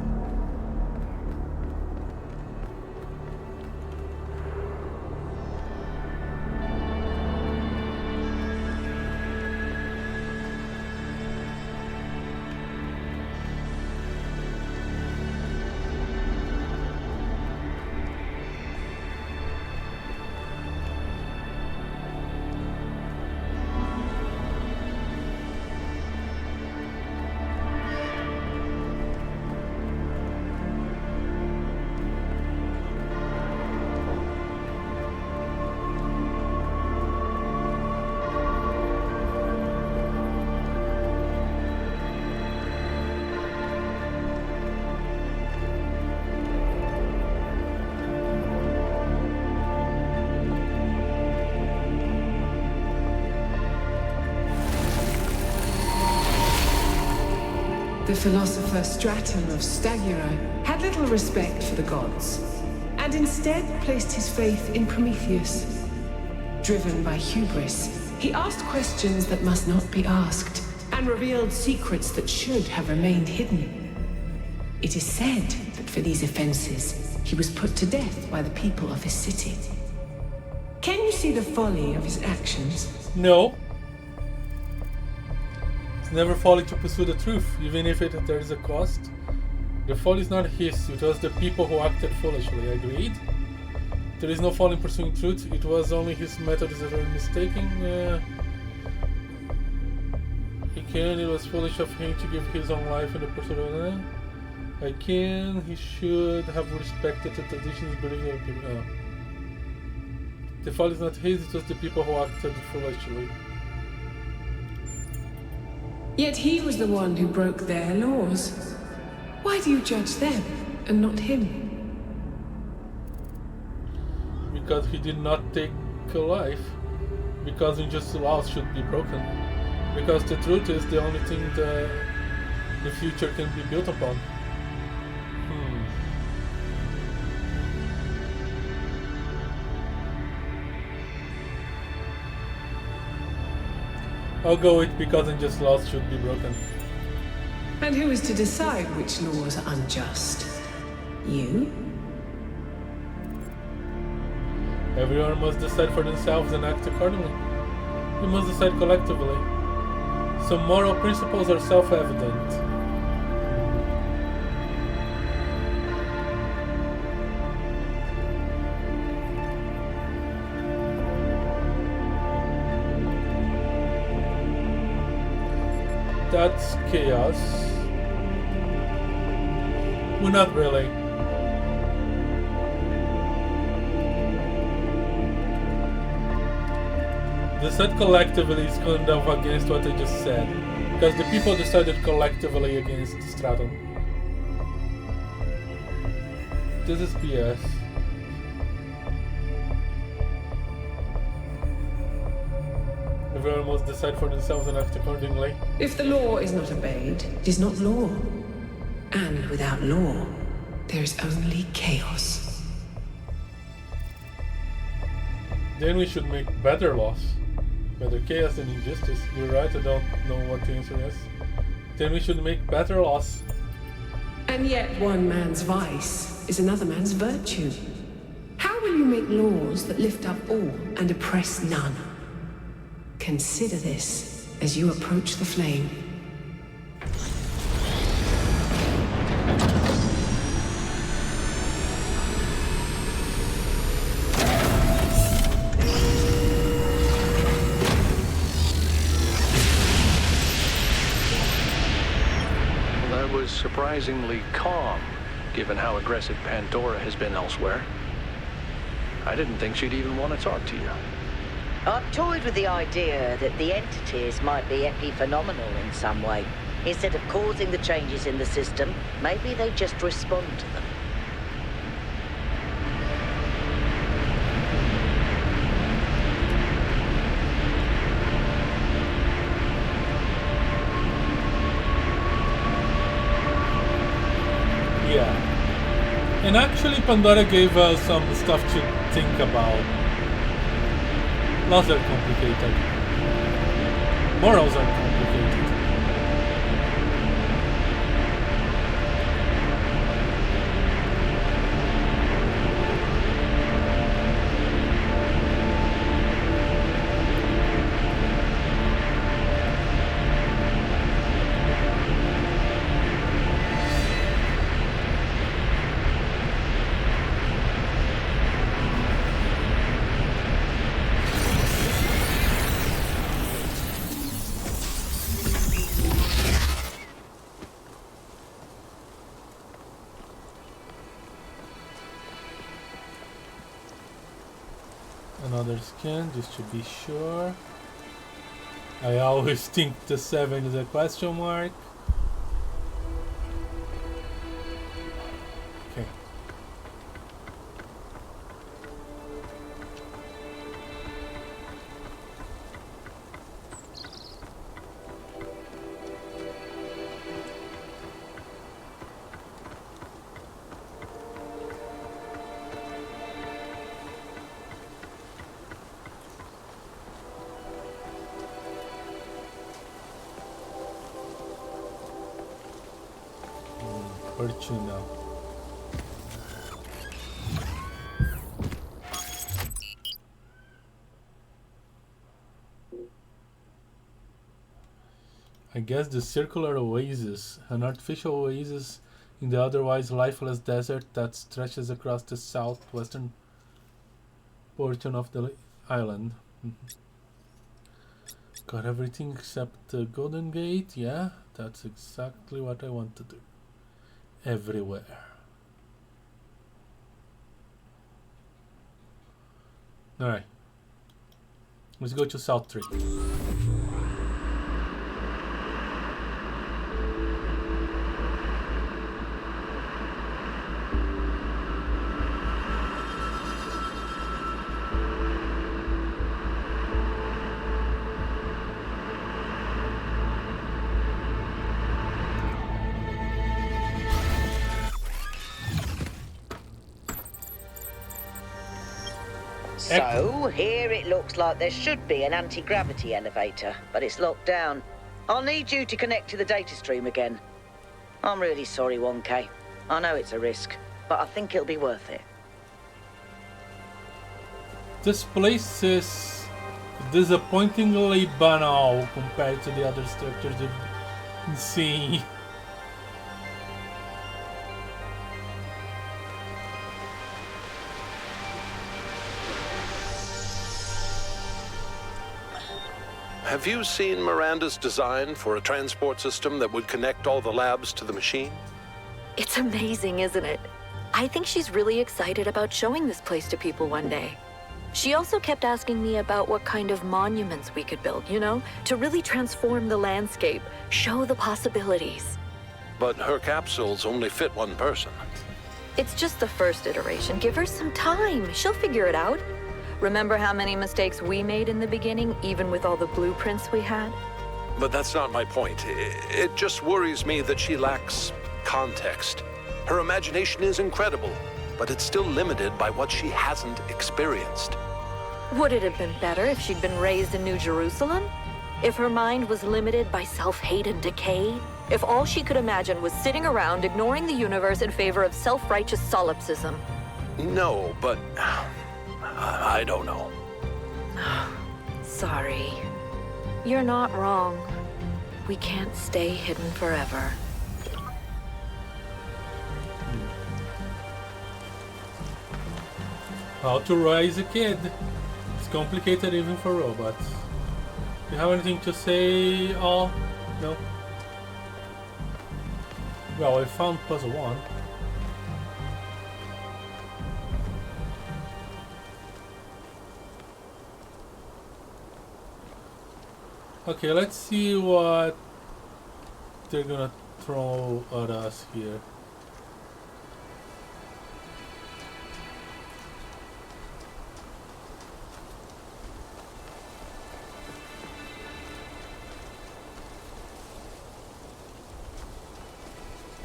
The philosopher Stratum of Stagira had little respect for the gods, and instead placed his faith in Prometheus. Driven by hubris, he asked questions that must not be asked, and revealed secrets that should have remained hidden. It is said that for these offenses, he was put to death by the people of his city. Can you see the folly of his actions? No. It's never folly to pursue the truth, even if there is a cost. The folly is not his, it was the people who acted foolishly, agreed? There is no folly in pursuing truth, it was only his methods that were mistaken. It was foolish of him to give his own life in the pursuit of he should have respected the traditions, beliefs of people. The fault is not his, it was the people who acted foolishly. Yet he was the one who broke their laws. Why do you judge them and not him? Because he did not take a life. Because unjust laws should be broken. Because the truth is the only thing that the future can be built upon. I'll go with because unjust laws should be broken. And who is to decide which laws are unjust? You? Everyone must decide for themselves and act accordingly. We must decide collectively. Some moral principles are self-evident. That's chaos. Well, not really. Decide collectively is kind of against what I just said, because the people decided collectively against Stratum. This is BS. Everyone must decide for themselves and act accordingly. If the law is not obeyed, it is not law. And without law, there is only chaos. Then we should make better laws. Better chaos and injustice. You're right, I don't know what the answer is. Then we should make better laws. And yet one man's vice is another man's virtue. How will you make laws that lift up all and oppress none? Consider this as you approach the flame. That was surprisingly calm, given how aggressive Pandora has been elsewhere. I didn't think she'd even want to talk to you. I've toyed with the idea that the entities might be epiphenomenal in some way. Instead of causing the changes in the system, maybe they just respond to them. Yeah. And actually Pandora gave us some stuff to think about. Laws are complicated. Morals are complicated. Another scan, just to be sure. I always think the 7 is a question mark. Okay. Virtue now. I guess the circular oasis, an artificial oasis in the otherwise lifeless desert that stretches across the southwestern portion of the island. Got everything except the Golden Gate, yeah, that's exactly what I want to do. Everywhere. Alright. Let's go to South 3. So, here it looks like there should be an anti-gravity elevator, but it's locked down. I'll need you to connect to the data stream again. I'm really sorry, 1K. I know it's a risk, but I think it'll be worth it. This place is disappointingly banal compared to the other structures you've seen. Have you seen Miranda's design for a transport system that would connect all the labs to the machine? It's amazing, isn't it? I think she's really excited about showing this place to people one day. She also kept asking me about what kind of monuments we could build, you know, to really transform the landscape, show the possibilities. But her capsules only fit one person. It's just the first iteration. Give her some time. She'll figure it out. Remember how many mistakes we made in the beginning, even with all the blueprints we had? But that's not my point. It just worries me that she lacks context. Her imagination is incredible, but it's still limited by what she hasn't experienced. Would it have been better if she'd been raised in New Jerusalem? If her mind was limited by self-hate and decay? If all she could imagine was sitting around ignoring the universe in favor of self-righteous solipsism? No, but I don't know. Sorry. You're not wrong. We can't stay hidden forever. How to raise a kid. It's complicated even for robots. Do you have anything to say, all? No? Well, I found puzzle 1. Okay, let's see what they're gonna throw at us here.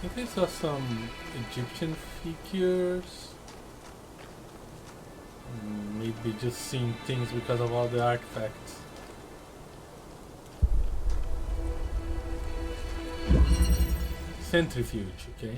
I think I saw some Egyptian figures. Maybe just seeing things because of all the artifacts. Centrifuge, okay.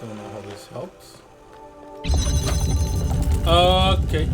Don't know how this helps. Okay.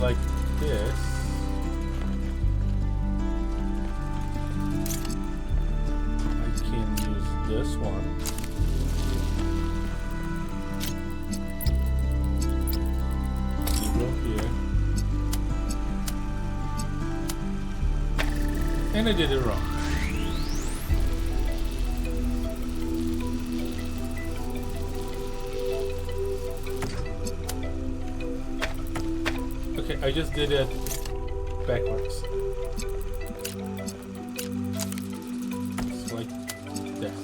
Like this. I can use this one. Go here. And I did it wrong. Okay, I just did it backwards. It's like this.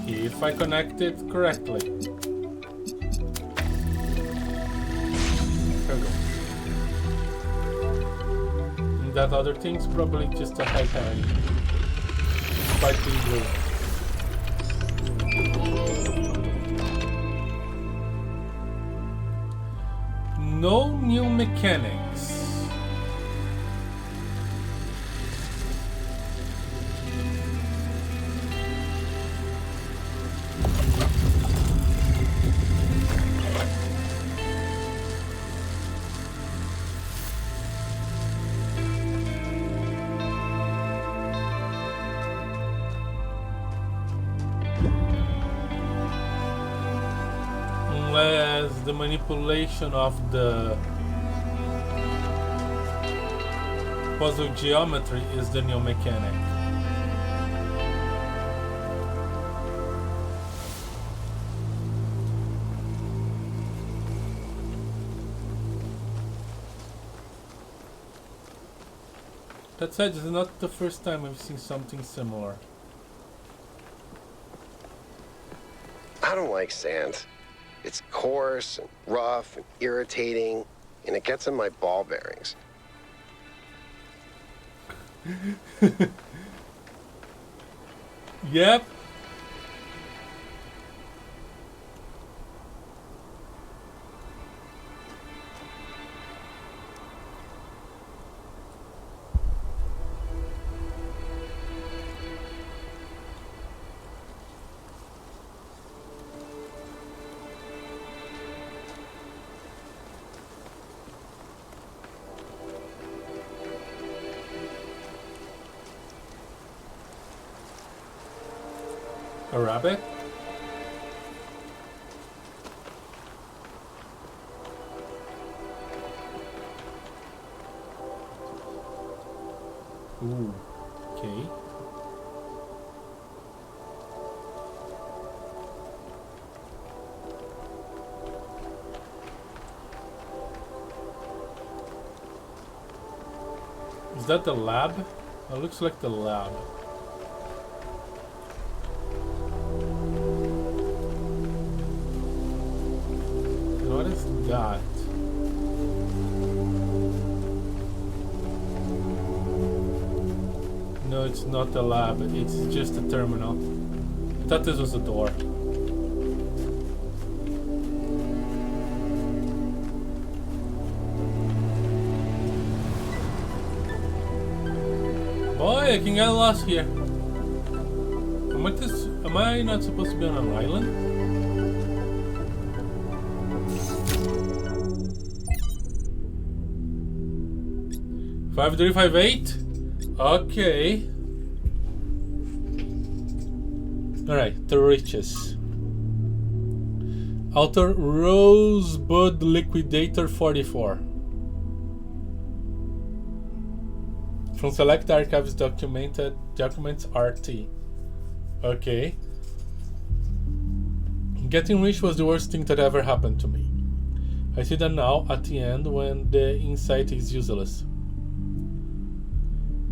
If I connect it correctly. There we go. And that other thing's probably just a head hand. Fighting blue. No new mechanics. Unless the manipulation of the puzzle geometry is the new mechanic. That said, this is not the first time I've seen something similar. I don't like sand. It's coarse and rough and irritating, and it gets in my ball bearings. Yep. A rabbit? Ooh, okay. Is that the lab? It looks like the lab. What is that? No, it's not the lab. It's just a terminal. I thought this was a door. Boy, I can get lost here. Am I not supposed to be on an island? Five 358. Okay. Alright, the riches. Author Rosebud Liquidator 44. From Select Archives Documents RT. Okay. Getting rich was the worst thing that ever happened to me. I see that now at the end when the insight is useless.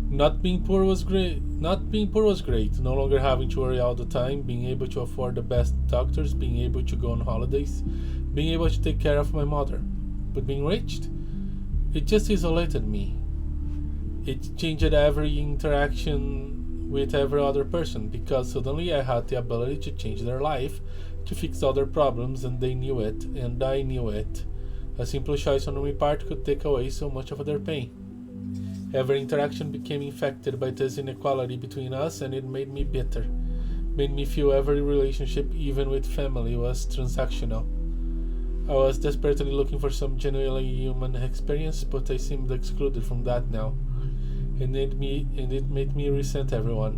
Not being poor was great. No longer having to worry all the time, being able to afford the best doctors, being able to go on holidays, being able to take care of my mother. But being rich, it just isolated me. It changed every interaction with every other person because suddenly I had the ability to change their life, to fix other problems, and they knew it, and I knew it. A simple choice on my part could take away so much of their pain. Every interaction became infected by this inequality between us, and it made me bitter. Made me feel every relationship, even with family, was transactional. I was desperately looking for some genuinely human experience, but I seemed excluded from that now. And it made me resent everyone.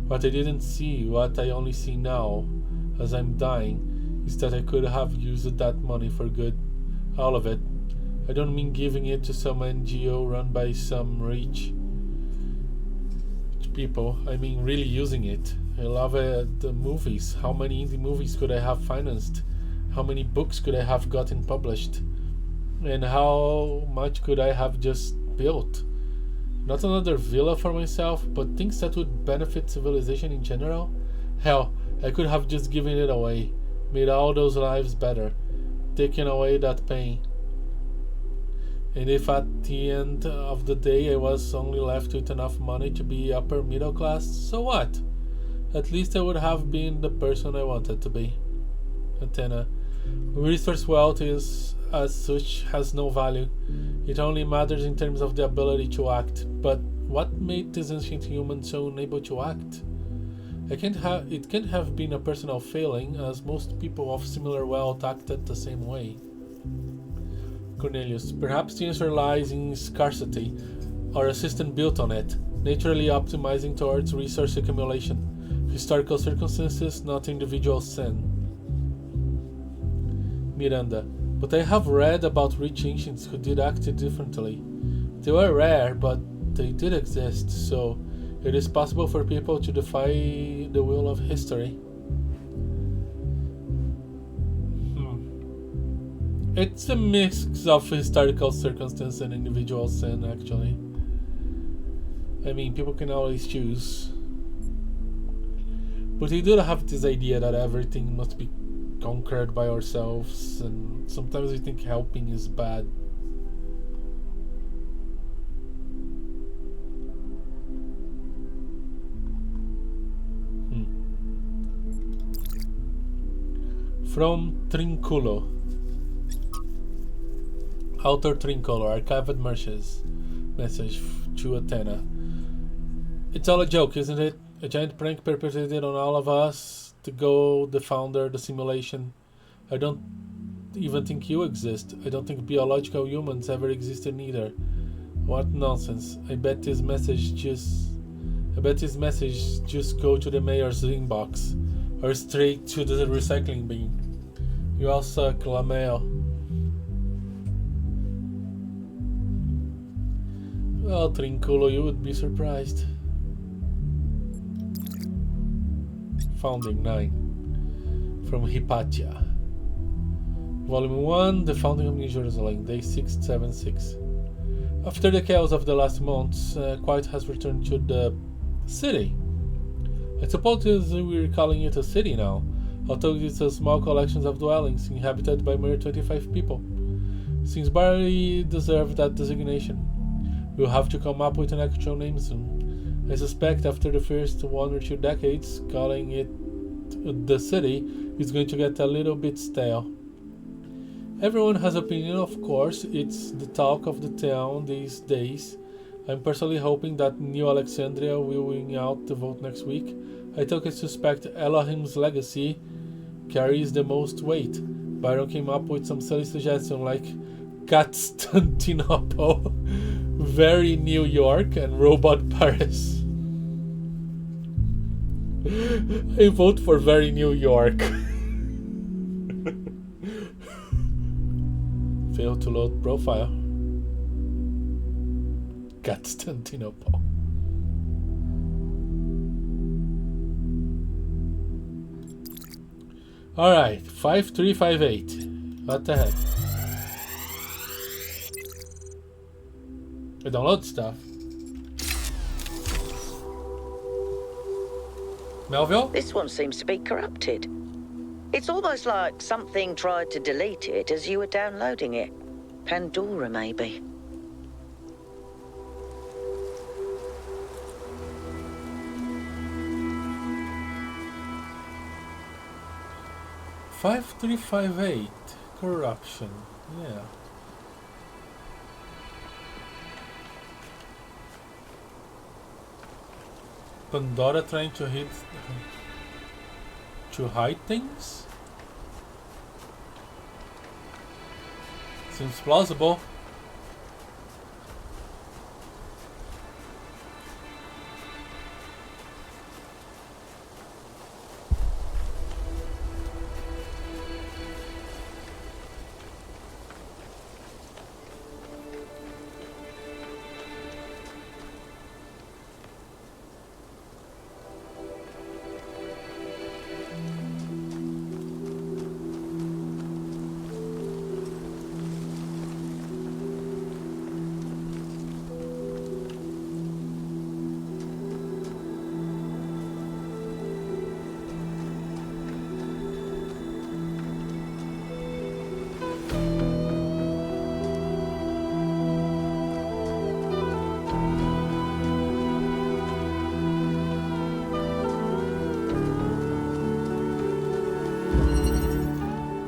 What I didn't see, what I only see now, as I'm dying, is that I could have used that money for good. All of it. I don't mean giving it to some NGO run by some rich people. I mean really using it. I love the movies. How many indie movies could I have financed? How many books could I have gotten published? And how much could I have just built? Not another villa for myself, but things that would benefit civilization in general. Hell, I could have just given it away, made all those lives better, taken away that pain. And if at the end of the day I was only left with enough money to be upper middle class, so what? At least I would have been the person I wanted to be. Athena. Resource wealth is, as such, has no value. It only matters in terms of the ability to act. But what made this ancient human so unable to act? It can't have been a personal failing, as most people of similar wealth acted the same way. Cornelius. Perhaps the answer lies in scarcity, or a system built on it, naturally optimizing towards resource accumulation. Historical circumstances, not individual sin. Miranda. But I have read about rich ancients who did act differently. They were rare, but they did exist, so it is possible for people to defy the will of history. It's a mix of historical circumstance and individual sin, actually. I mean, people can always choose. But we do have this idea that everything must be conquered by ourselves, and sometimes we think helping is bad. From Trinculo. Author Trinculo, archived message to Athena. It's all a joke, isn't it? A giant prank perpetrated on all of us, the goal, the founder, the simulation. I don't even think you exist. I don't think biological humans ever existed either. What nonsense. I bet this message just go to the mayor's inbox or straight to the recycling bin. You all suck, Lameo. Well, Trinculo, you would be surprised. Founding 9. From Hypatia. Volume 1, The Founding of New Jerusalem, Day 676. After the chaos of the last months, quiet has returned to the city. I suppose we're calling it a city now, although it's a small collection of dwellings inhabited by mere 25 people. Seems barely deserve that designation. We'll have to come up with an actual name soon. I suspect after the first 1 or 2 decades, calling it the city is going to get a little bit stale. Everyone has opinion, of course. It's the talk of the town these days. I'm personally hoping that New Alexandria will win out the vote next week. I think I suspect Elohim's legacy carries the most weight. Byron came up with some silly suggestion like Constantinople, Very New York, and Robot Paris. I vote for Very New York. Failed to load profile. Constantinople. Alright, 5358. What the heck? I download stuff. Melville? This one seems to be corrupted. It's almost like something tried to delete it as you were downloading it. Pandora, maybe. $5358. Corruption. Yeah. Pandora trying to hide things? Seems plausible.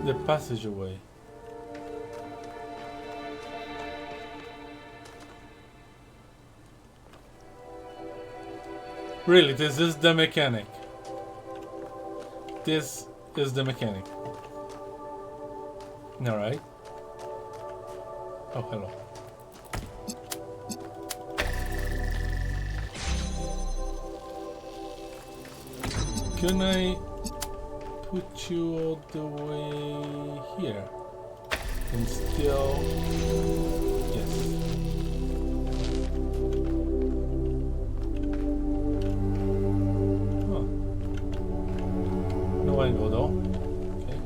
The passageway. Really, this is the mechanic. This is the mechanic. Alright. Oh, hello. Can I put you all the way here? And still... Yes. Oh. No angle though. Okay.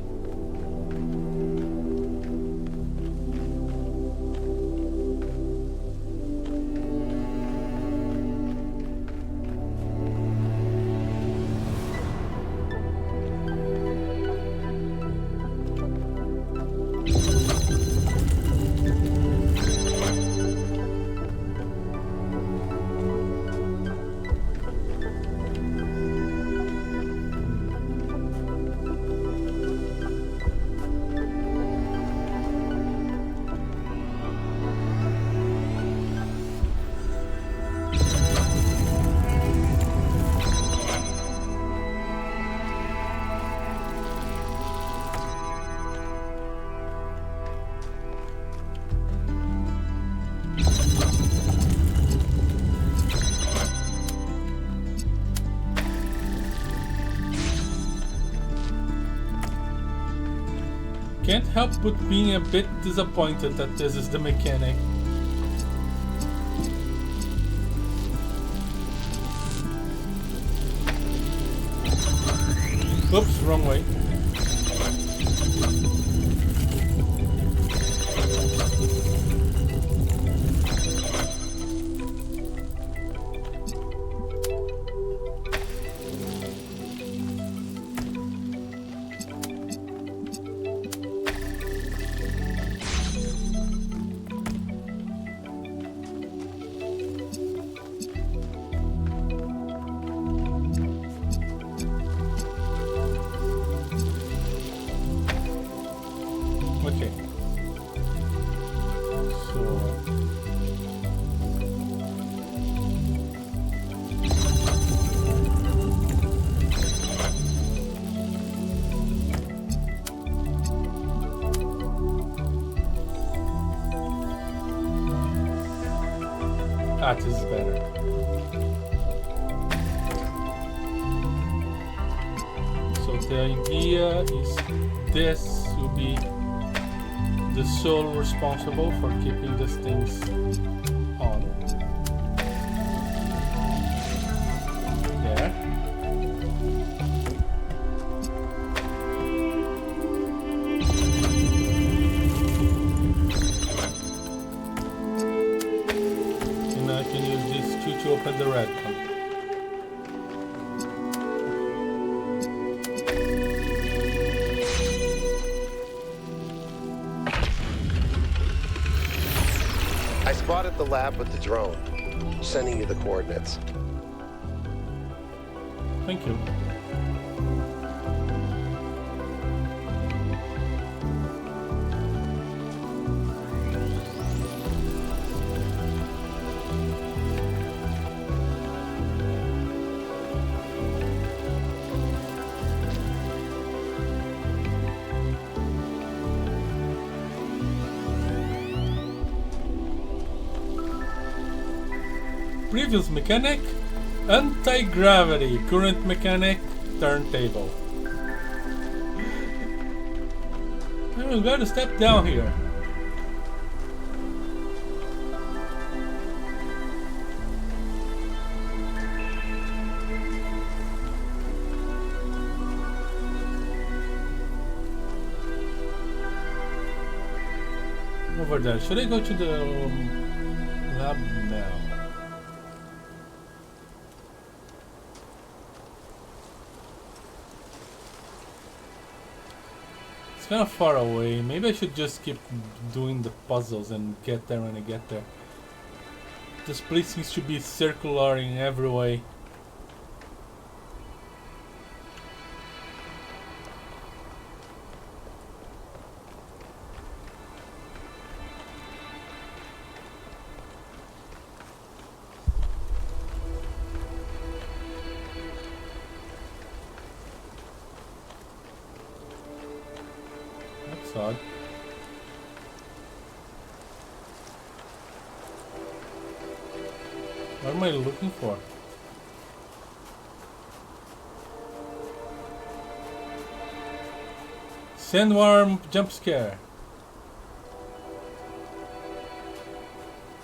Can't help but being a bit disappointed that this is the mechanic. Oops, wrong way. Okay. So that is better. So the idea is this will be the sole responsible for keeping these things on. There. And I can use these two to open the red one. I spotted the lab with the drone. Sending you the coordinates. Thank you. Previous mechanic, anti-gravity. Current mechanic, turntable. We gotta step down here. Over there. Should I go to the lab now? Kind of far away. Maybe I should just keep doing the puzzles and get there when I get there. This place seems to be circular in every way. Odd. What am I looking for? Sandworm jump scare.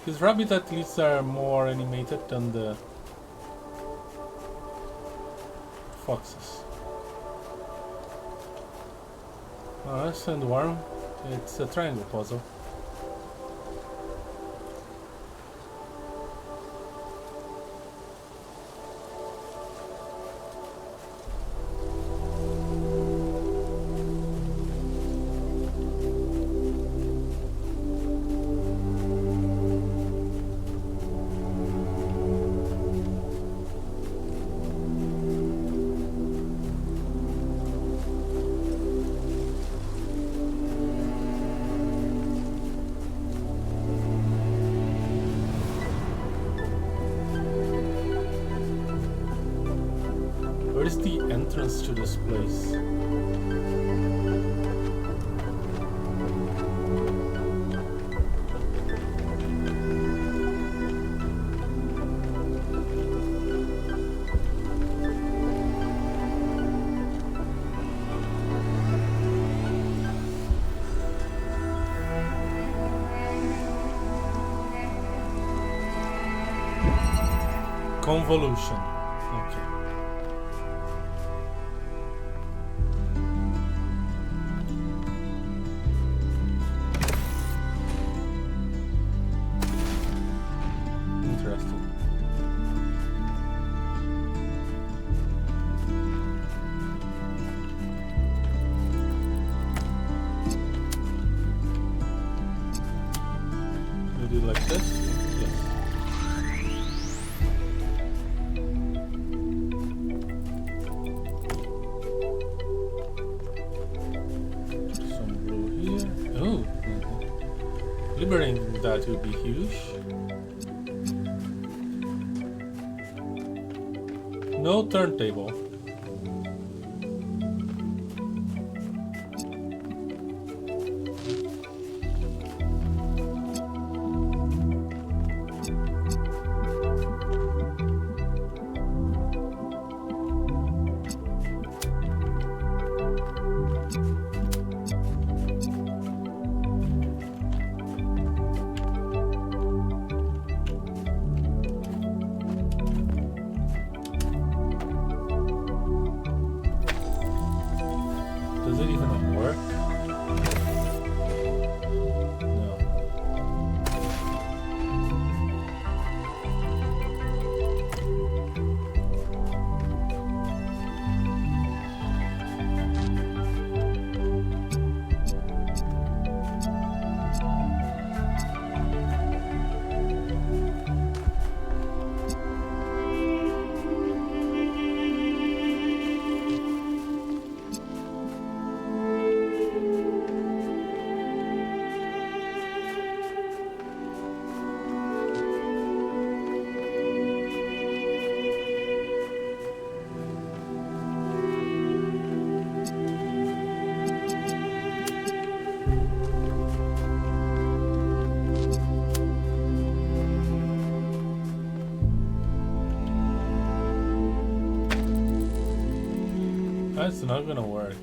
These rabbits at least are more animated than the foxes. Sandworm. It's a triangle puzzle. Where is the entrance to this place? Convolution. Okay. Interesting. You do like this? Yes. Some blue here. Oh, liberating that would be huge. No turntable. Does it even work? No. That's not gonna work.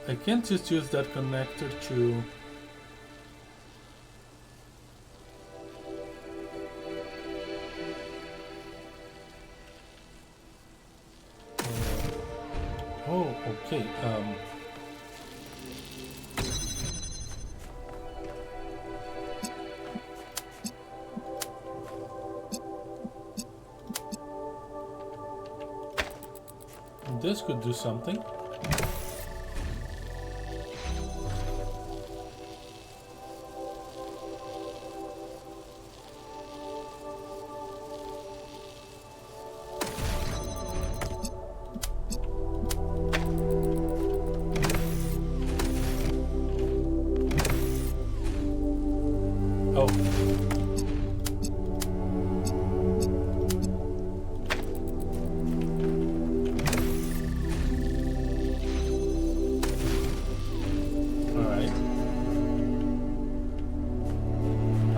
I can't just use that connector to... Oh, okay. This could do something.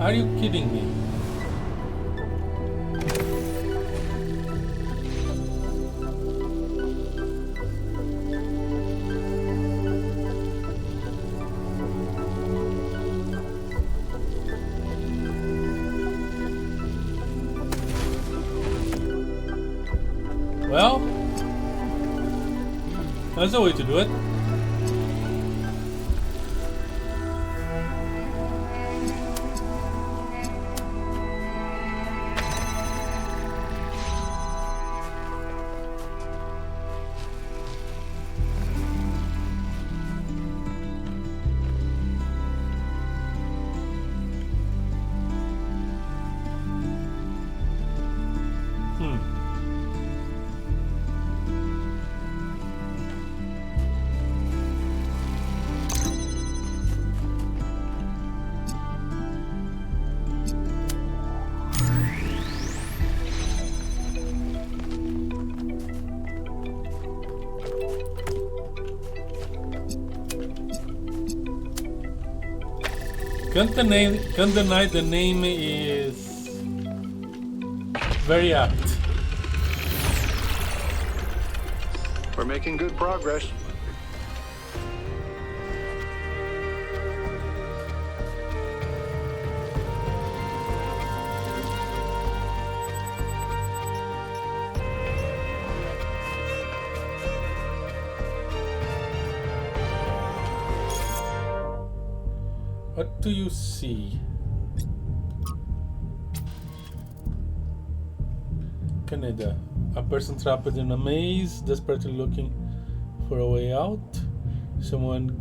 Are you kidding me? Well, that's the way to do it. Can't deny the name is very apt. We're making good progress. What do you see? Canada. A person trapped in a maze, desperately looking for a way out. Someone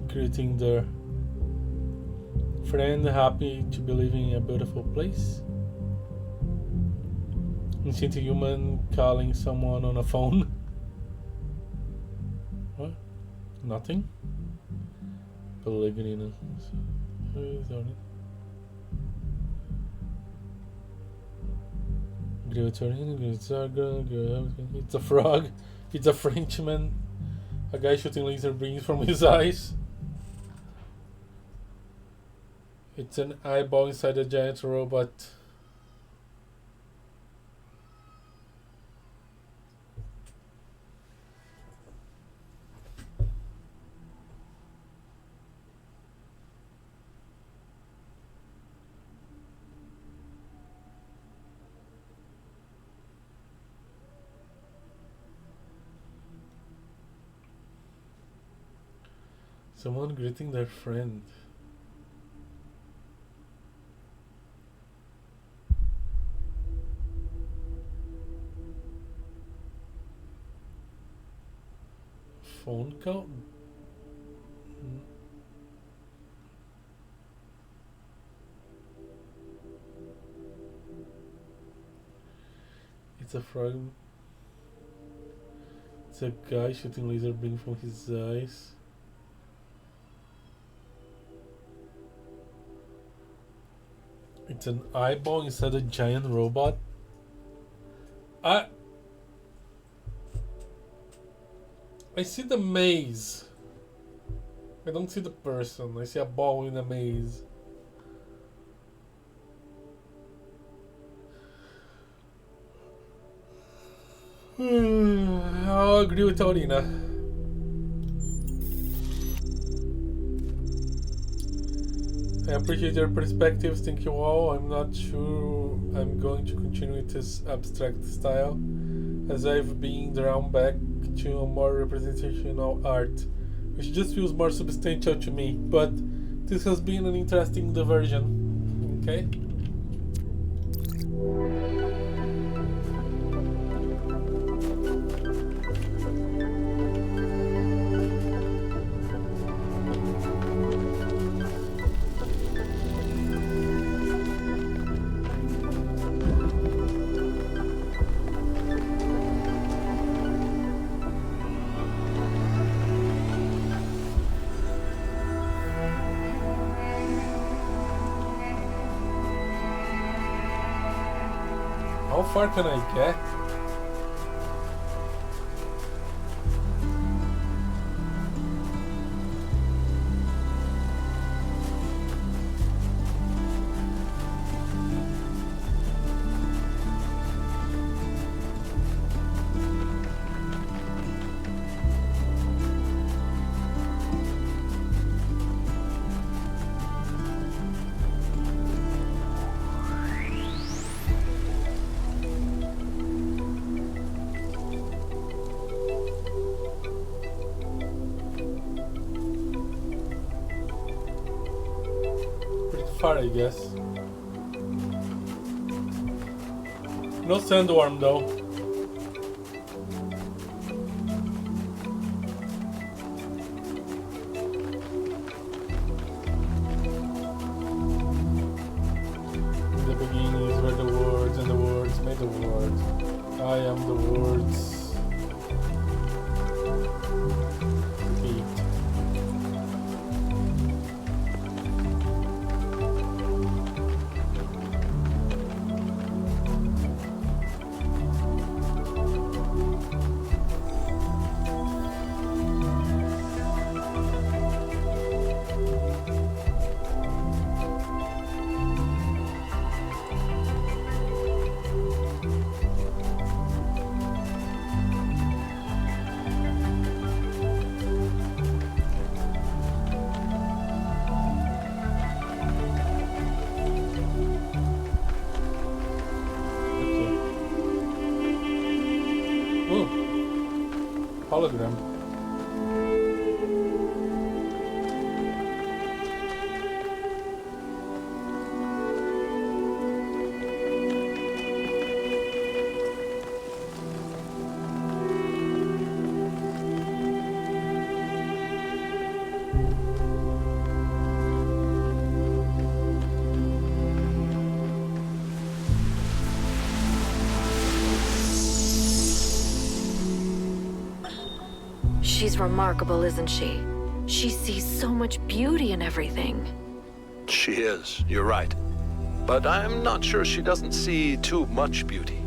greeting their friend, happy to be living in a beautiful place. Ancient human calling someone on a phone. What? Nothing? Pellegrino. It's a frog. It's a Frenchman. A guy shooting laser beams from his eyes. It's an eyeball inside a giant robot. Someone greeting their friend. Phone call? It's a frog. It's a guy shooting laser beam from his eyes. It's an eyeball inside a giant robot. I see the maze. I don't see the person. I see a ball in a maze. I'll agree with Taurina. I appreciate your perspectives, thank you all. I'm not sure I'm going to continue with this abstract style, as I've been drawn back to a more representational art, which just feels more substantial to me, but this has been an interesting diversion, okay? How far can I get? far, I guess. No sandworm though. In the beginnings were the words, and the words made the words. I am the words. Repeat. Hologram. She's remarkable, isn't she? She sees so much beauty in everything. She is, you're right. But I'm not sure she doesn't see too much beauty.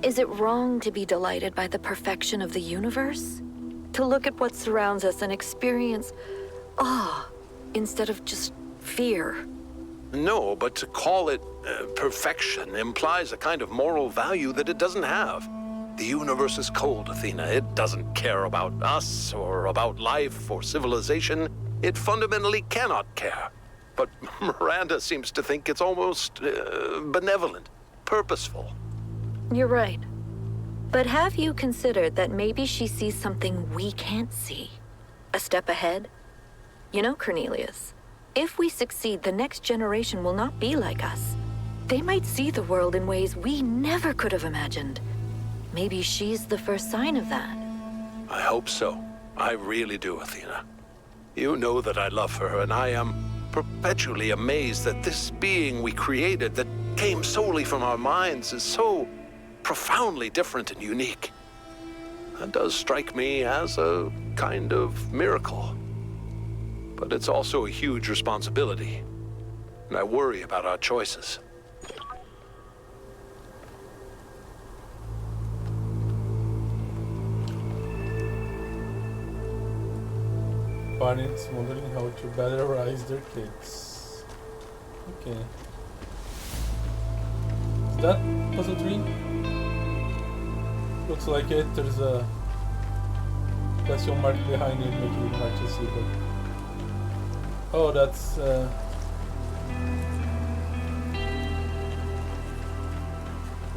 Is it wrong to be delighted by the perfection of the universe? To look at what surrounds us and experience awe instead of just fear? No, but to call it perfection implies a kind of moral value that it doesn't have. The universe is cold, Athena. It doesn't care about us, or about life, or civilization. It fundamentally cannot care. But Miranda seems to think it's almost benevolent, purposeful. You're right. But have you considered that maybe she sees something we can't see? A step ahead? You know, Cornelius, if we succeed, the next generation will not be like us. They might see the world in ways we never could have imagined. Maybe she's the first sign of that. I hope so. I really do, Athena. You know that I love her, and I am perpetually amazed that this being we created that came solely from our minds is so profoundly different and unique. That does strike me as a kind of miracle. But it's also a huge responsibility, and I worry about our choices. Parents wondering how to better raise their kids. Okay. Is that puzzle 3? Looks like it. There's a question mark behind it, making it hard to see. But oh, that's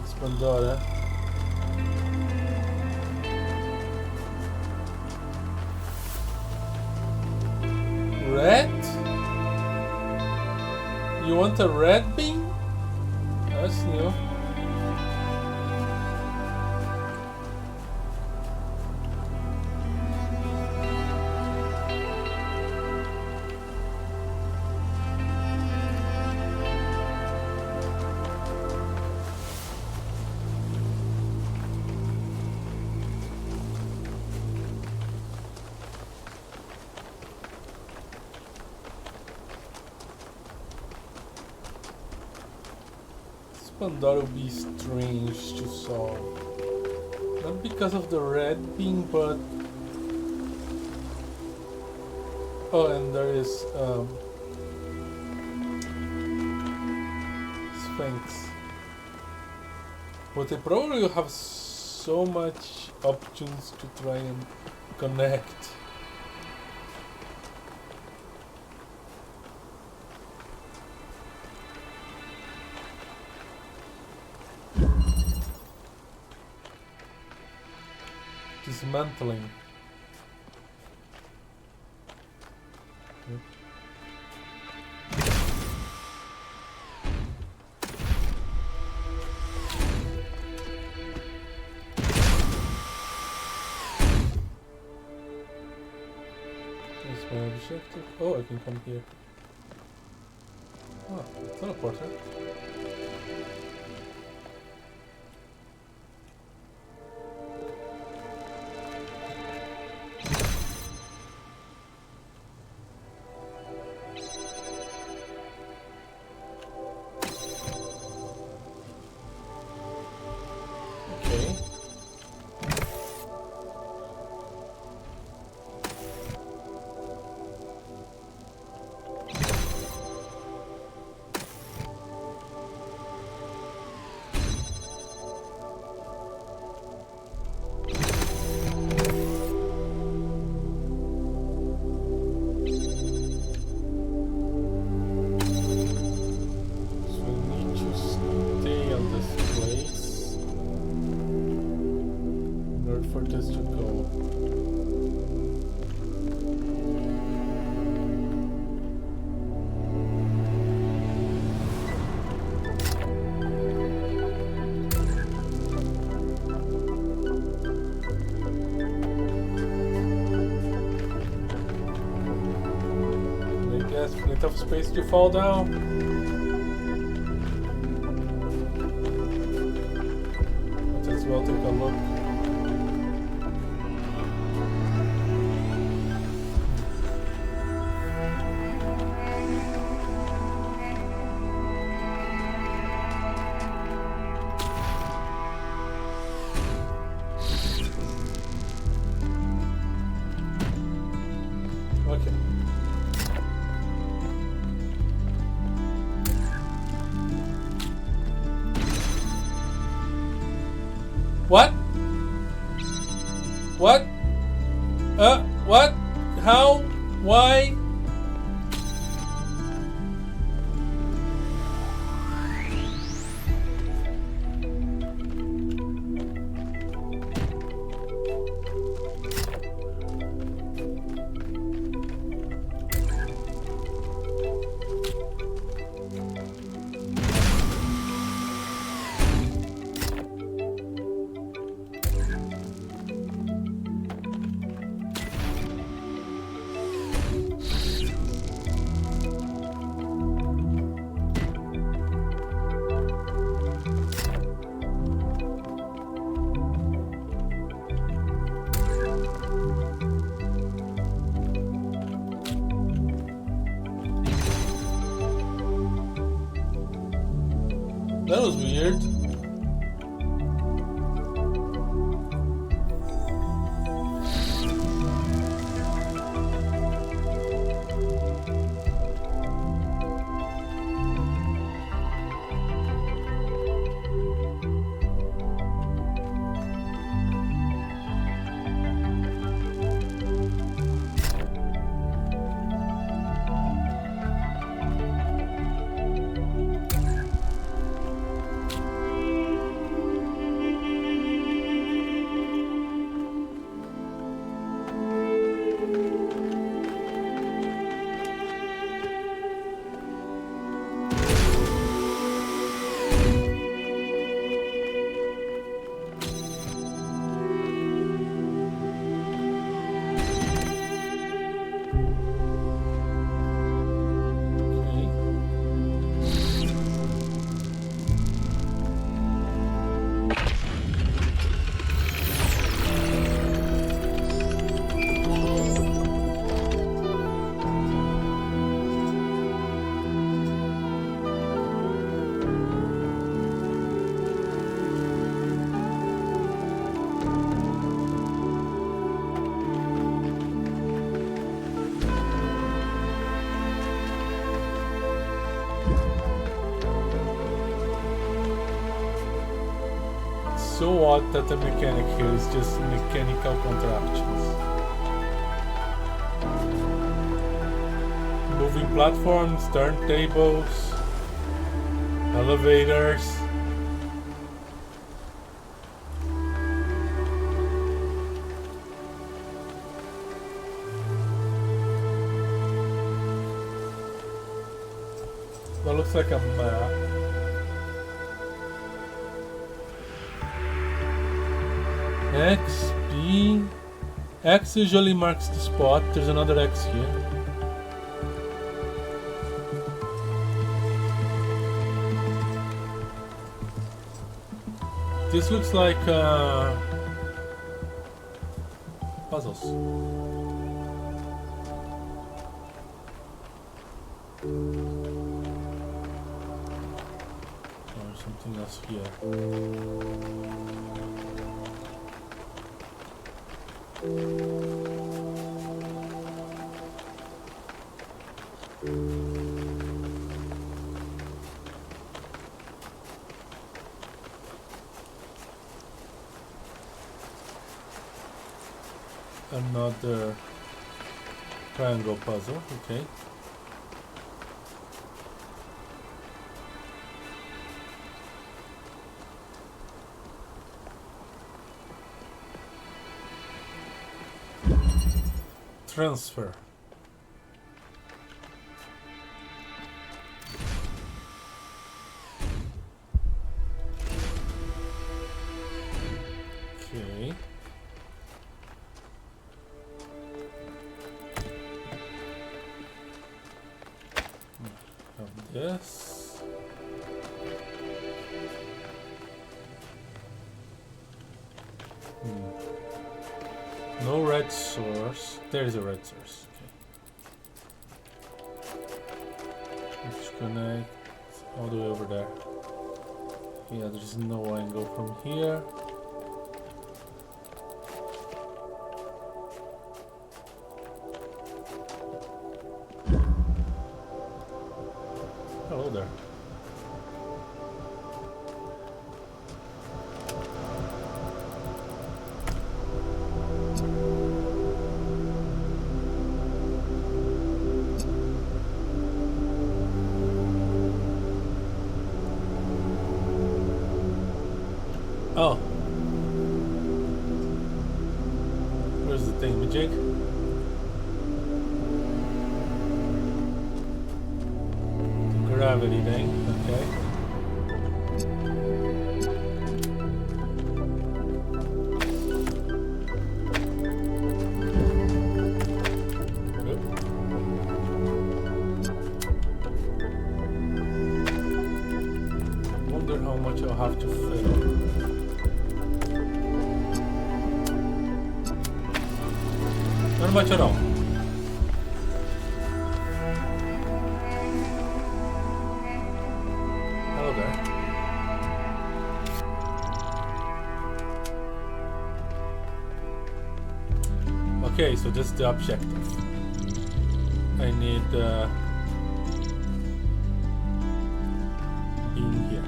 it's Pandora. Red? You want a red bean? That's new. Pandora will be strange to solve. Not because of the red being, but oh, and there is Sphinx. But they probably will have so much options to try and connect. Dismantling. megastructure. Oh, I can come here. Oh, teleporter. Enough space to fall down. Might as well take a look. Okay. What? What? What? How? Why? That was weird. So odd that the mechanic here is just mechanical contraptions. Moving platforms, turntables, elevators. That looks like a map. X, B. X usually marks the spot. There's another X here. This looks like puzzles. Or something else here. Another triangle puzzle, okay. Transfer. Okay. Have this. No red source. There is a red source. Okay. Disconnect all the way over there. Yeah, there's no angle from here. Hello there. Oh. Where's the thingamajig? The gravity thing, okay. Wonder how much I'll have to fill. Not much at all. Hello there. Okay, so this is the objective. I need being here.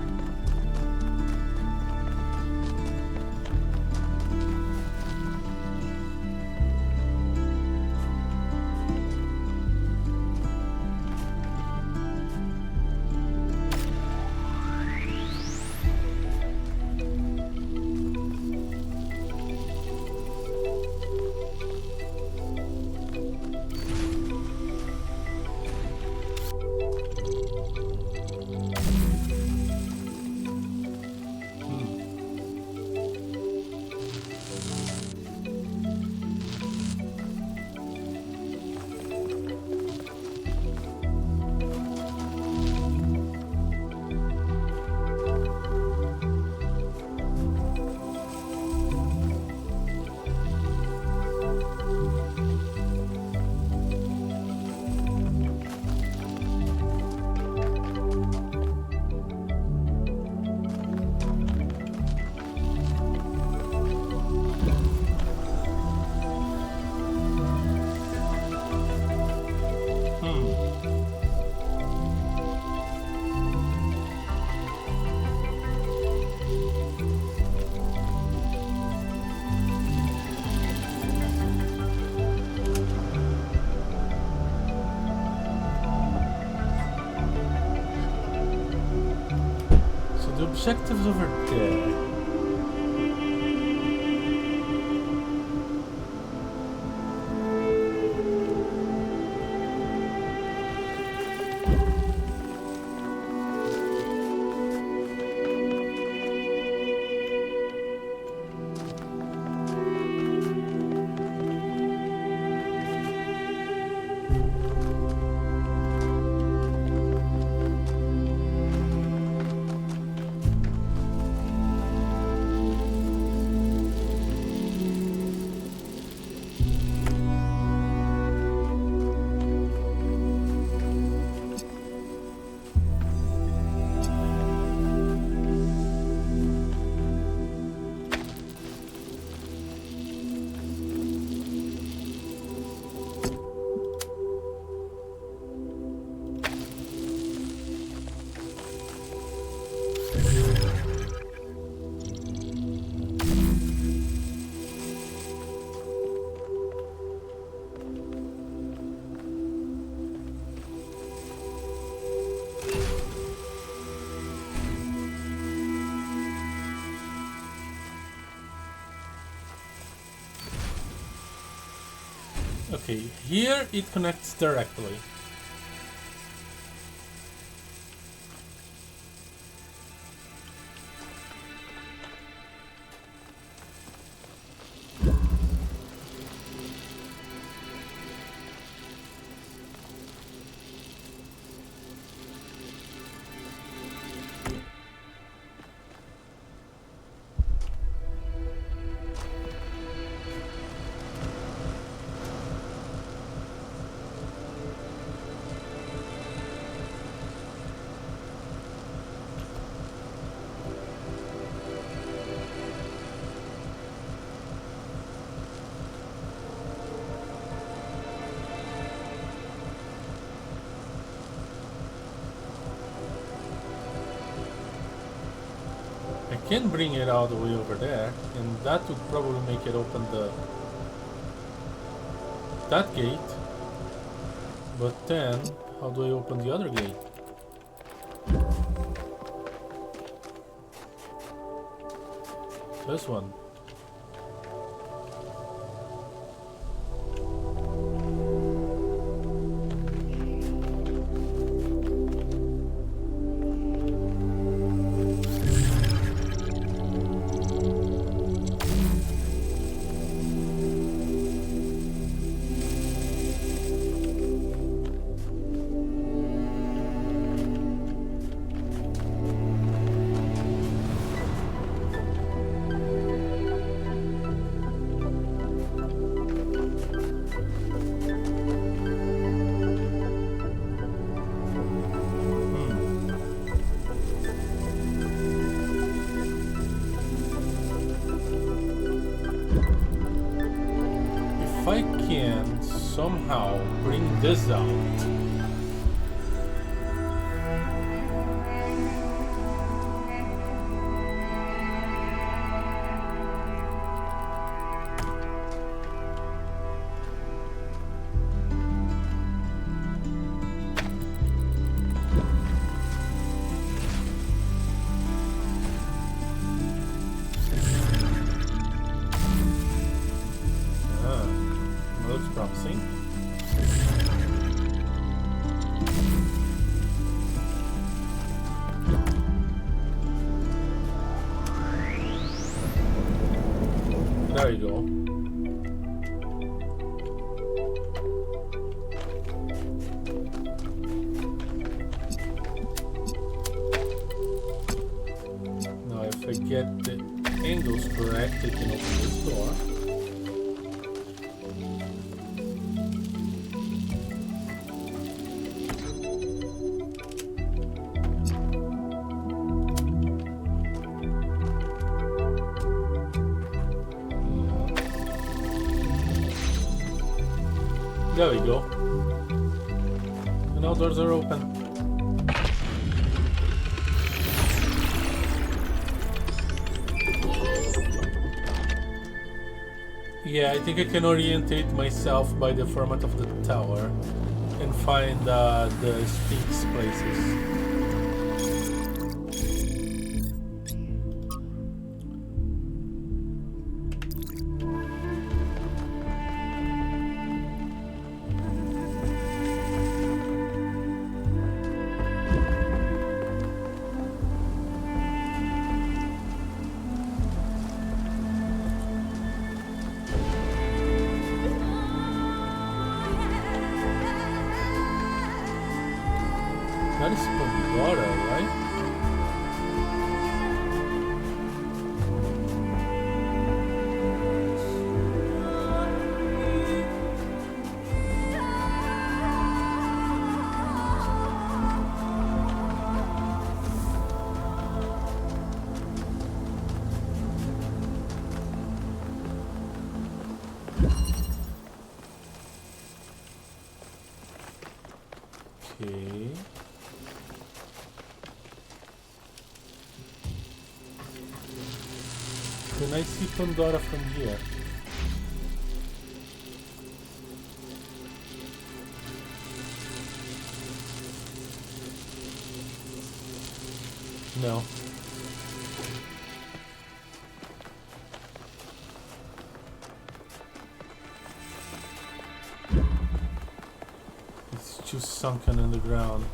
The objective's over there. Okay, here it connects directly. I can bring it all the way over there, and that would probably make it open that gate. But then, how do I open the other gate? This one. If I can somehow bring this out. Looks promising. There you go. Now if I get the angles correct, I can open this door. There we go. And now doors are open. Yeah, I think I can orientate myself by the format of the tower and find the Sphinx places. That is Pandora, right? Okay. Can I see Pandora from here? No. sunken in the ground.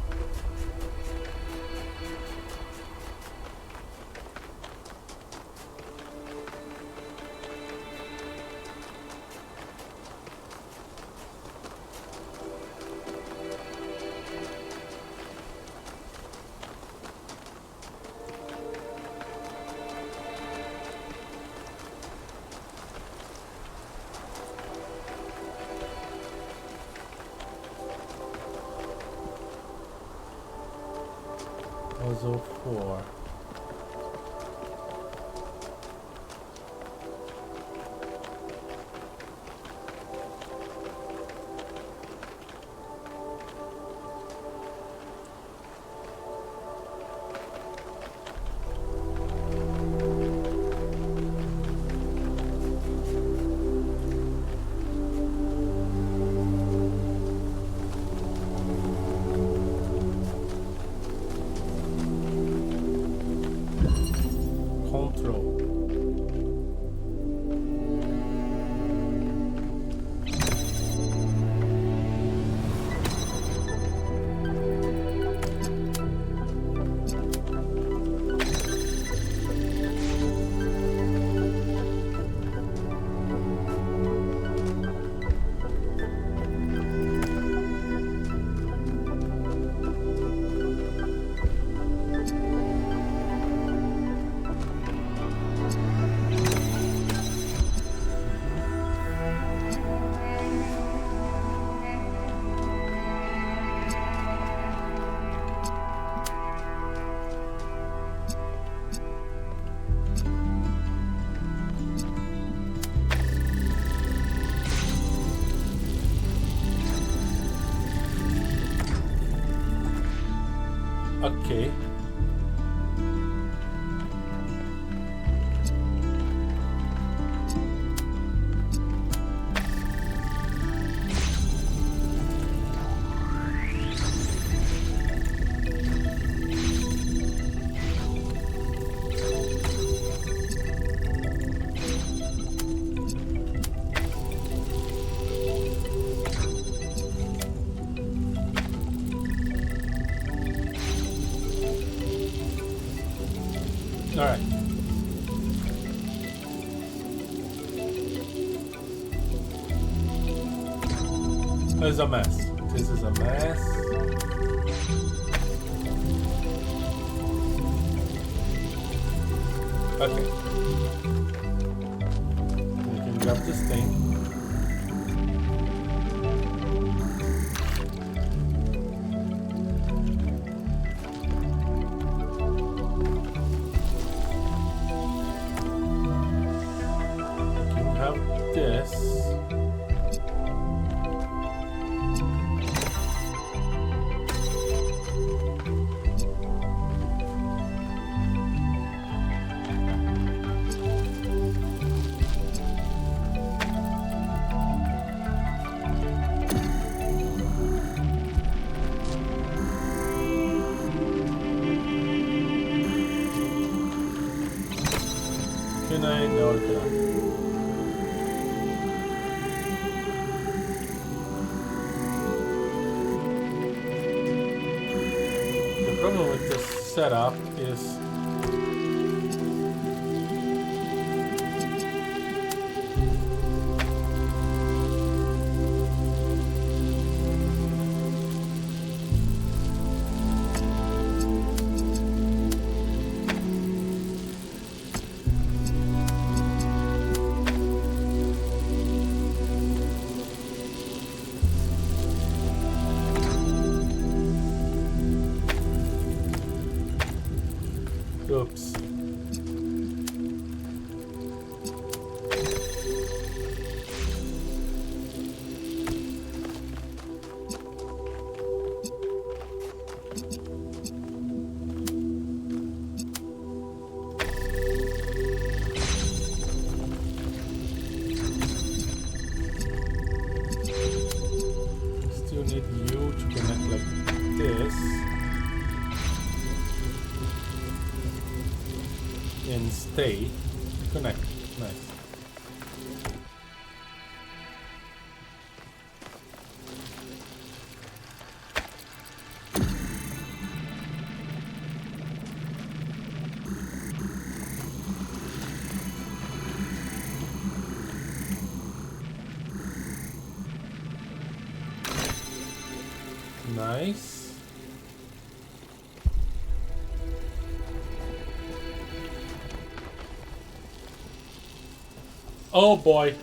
Puzzle 4. Okay. Alright. This is a mess. This is a mess. Okay. We can grab this thing. The problem with this setup is oops. Still need you to connect like this. And stay connect. Nice. nice. Oh boy,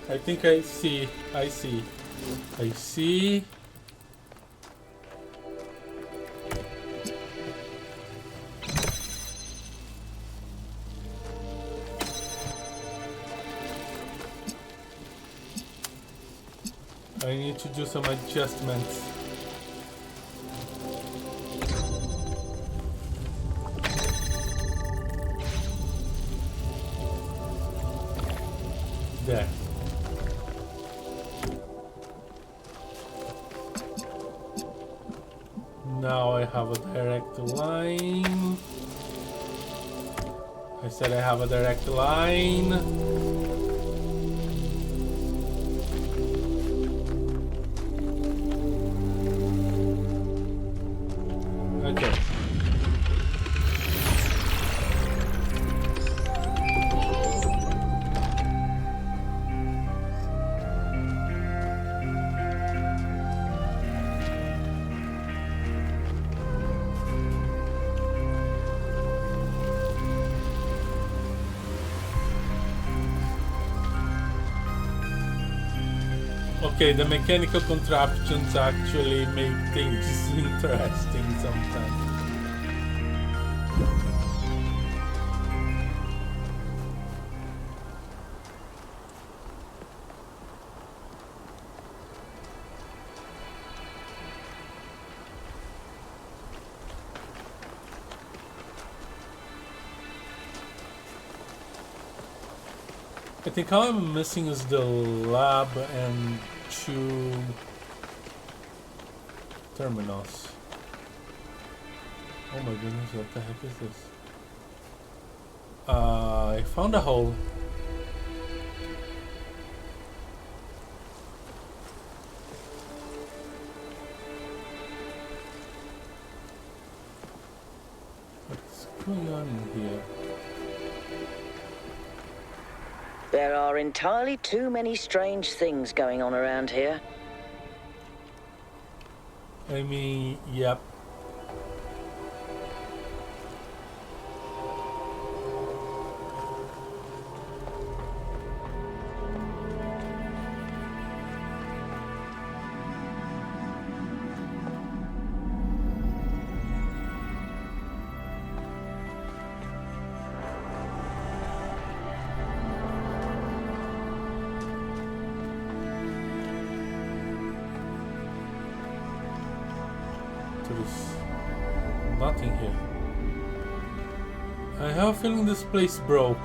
I think I see. I need to do some adjustments. There. Now I have a direct line. I said I have a direct line. Okay. Okay, the mechanical contraptions actually make things interesting sometimes. I think all I'm missing is the lab and 2 terminals. Oh my goodness, what the heck is this? I found a hole. What's going on in here? There are entirely too many strange things going on around here. I mean, yep. There's nothing here. I have a feeling this place broke.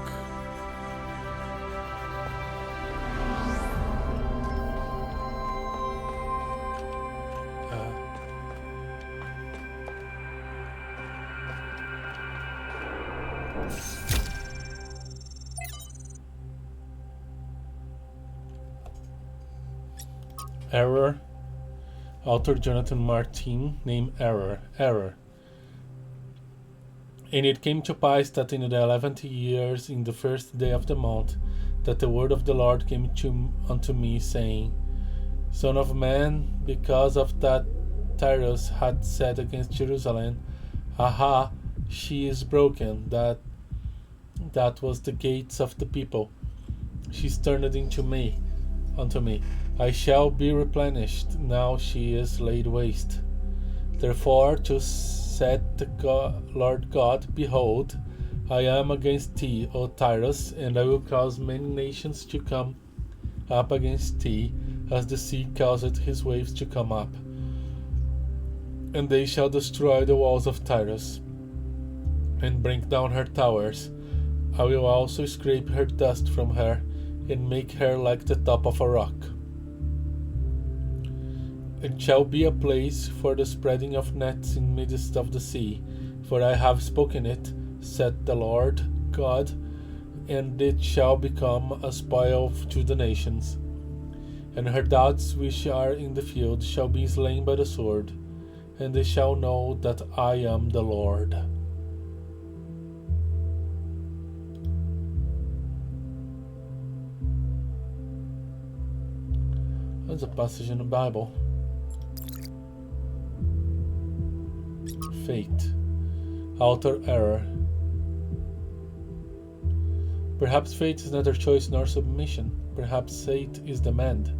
Error. Author Jonathan Martin, name error. And it came to pass that in the 11th year, in the first day of the month, that the word of the Lord came unto me, saying, Son of man, because of that Talos had said against Jerusalem, Aha, she is broken, that was the gates of the people. She's turned unto me. I shall be replenished, now she is laid waste. Therefore, to said the Lord God, Behold, I am against thee, O Talos, and I will cause many nations to come up against thee, as the sea causeth his waves to come up. And they shall destroy the walls of Talos, and bring down her towers. I will also scrape her dust from her, and make her like the top of a rock. It shall be a place for the spreading of nets in midst of the sea, for I have spoken it, said the Lord God, and it shall become a spoil to the nations. And her dogs which are in the field shall be slain by the sword, and they shall know that I am the Lord. That's a passage in the Bible. Fate. Author error. Perhaps fate is neither choice nor submission. Perhaps fate is demand.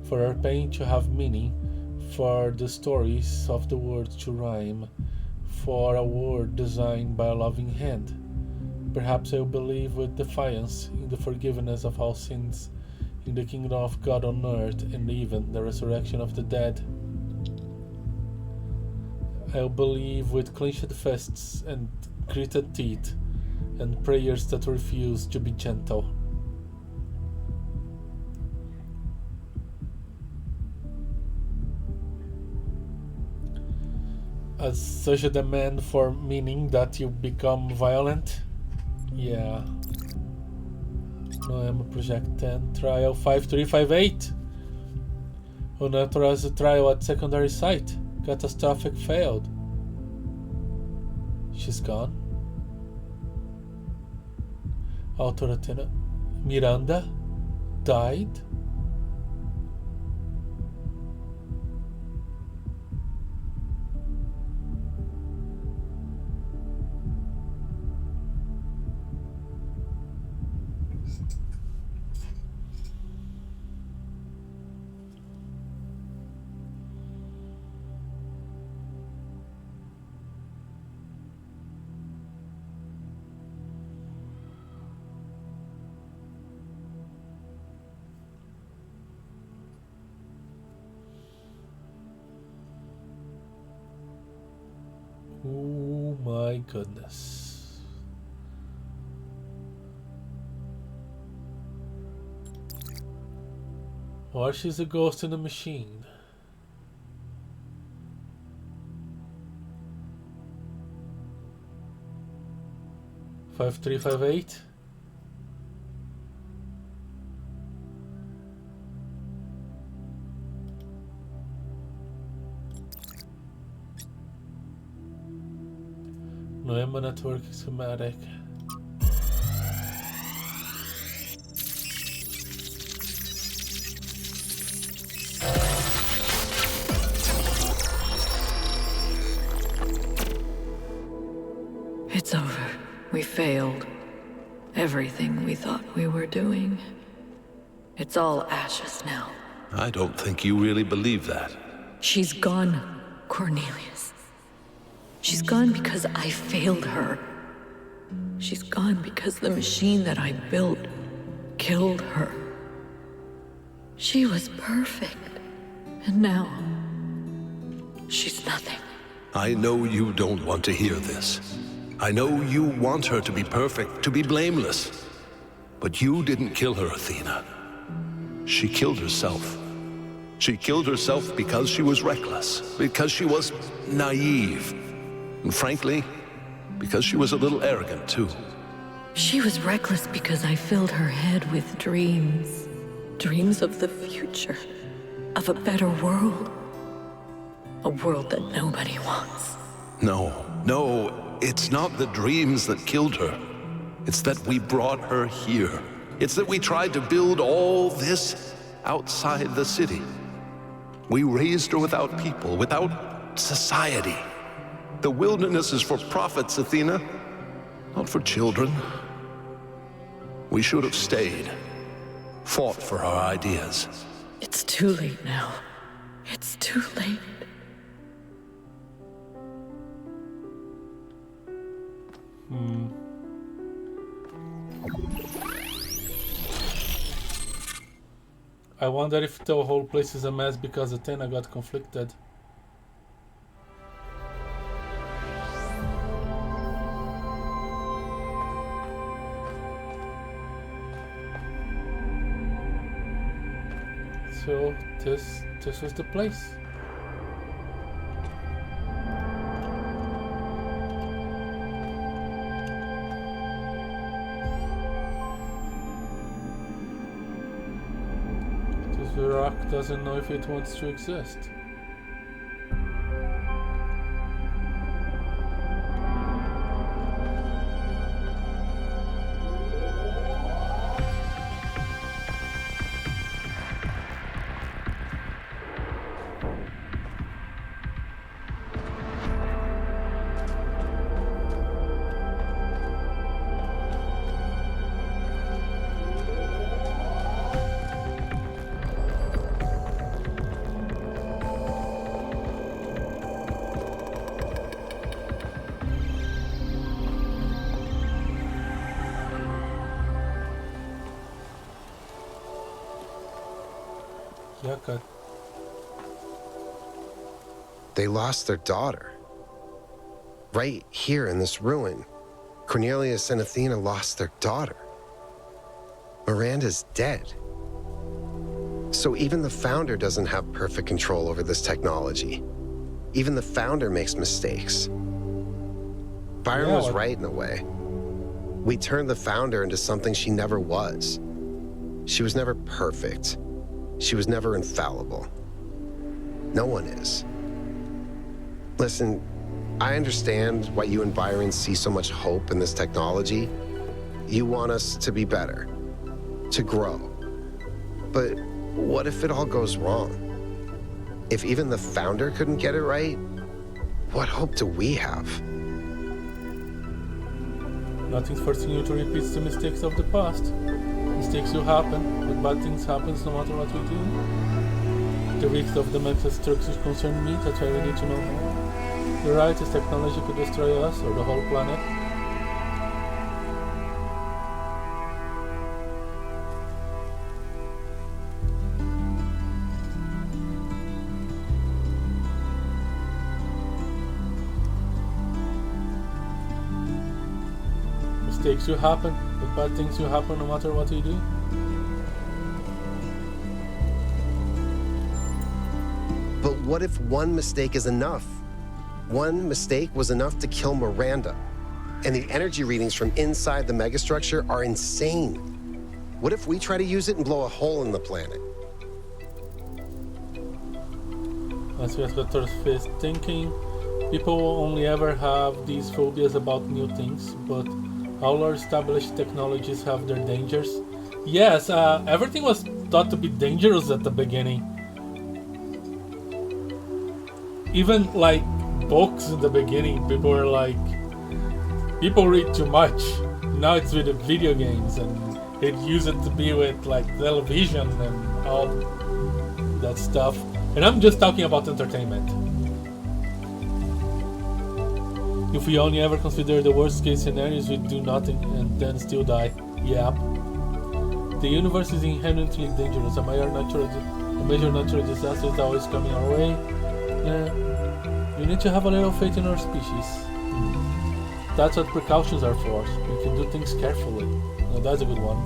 For our pain to have meaning, for the stories of the world to rhyme, for a world designed by a loving hand. Perhaps I will believe with defiance in the forgiveness of all sins, in the kingdom of God on earth, and even the resurrection of the dead. I will believe with clenched fists and gritted teeth, and prayers that refuse to be gentle. As such a demand for meaning that you become violent? Yeah. Noema Project 10, Trial 5358. Unauthorized trial at secondary site. Catastrophic failed. She's gone. Author Athena. Miranda died. Oh my goodness. Or she's a ghost in a machine. Five 358. Noema network schematic. It's over. We failed. Everything we thought we were doing. It's all ashes now. I don't think you really believe that. She's gone, Cornelius. She's gone because I failed her. She's gone because the machine that I built killed her. She was perfect. And now, she's nothing. I know you don't want to hear this. I know you want her to be perfect, to be blameless. But you didn't kill her, Athena. She killed herself. She killed herself because she was reckless, because she was naive. And frankly, because she was a little arrogant, too. She was reckless because I filled her head with dreams. Dreams of the future. Of a better world. A world that nobody wants. No, it's not the dreams that killed her. It's that we brought her here. It's that we tried to build all this outside the city. We raised her without people, without society. The wilderness is for prophets, Athena, not for children. We should have stayed, fought for our ideas. It's too late now. It's too late. I wonder if the whole place is a mess because Athena got conflicted. So this was the place. The rock doesn't know if it wants to exist. Yeah, cut. They lost their daughter. Right here in this ruin, Cornelius and Athena lost their daughter. Miranda's dead. So even the founder doesn't have perfect control over this technology. Even the founder makes mistakes. Byron was right in a way. We turned the founder into something she never was. She was never perfect. She was never infallible. No one is. Listen, I understand why you and Byron see so much hope in this technology. You want us to be better, to grow. But what if it all goes wrong? If even the founder couldn't get it right, what hope do we have? Nothing's forcing you to repeat the mistakes of the past. Mistakes will happen, but bad things happen no matter what we do. The risks of the megastructure concern me, that's why we need to know more. You're right, this technology could destroy us or the whole planet. Mistakes will happen, but bad things will happen no matter what we do. But what if one mistake is enough? One mistake was enough to kill Miranda, and the energy readings from inside the megastructure are insane. What if we try to use it and blow a hole in the planet? As we have face thinking, people will only ever have these phobias about new things, but all our established technologies have their dangers. Yes, everything was thought to be dangerous at the beginning. Even like books in the beginning, people were like, people read too much. Now it's with the video games, and it used to be with like television and all that stuff. And I'm just talking about entertainment. If we only ever consider the worst case scenarios, we do nothing and then still die. Yeah. The universe is inherently dangerous. A major natural disaster is always coming our way. Yeah. We need to have a little faith in our species. That's what precautions are for. We can do things carefully. Now that's a good one.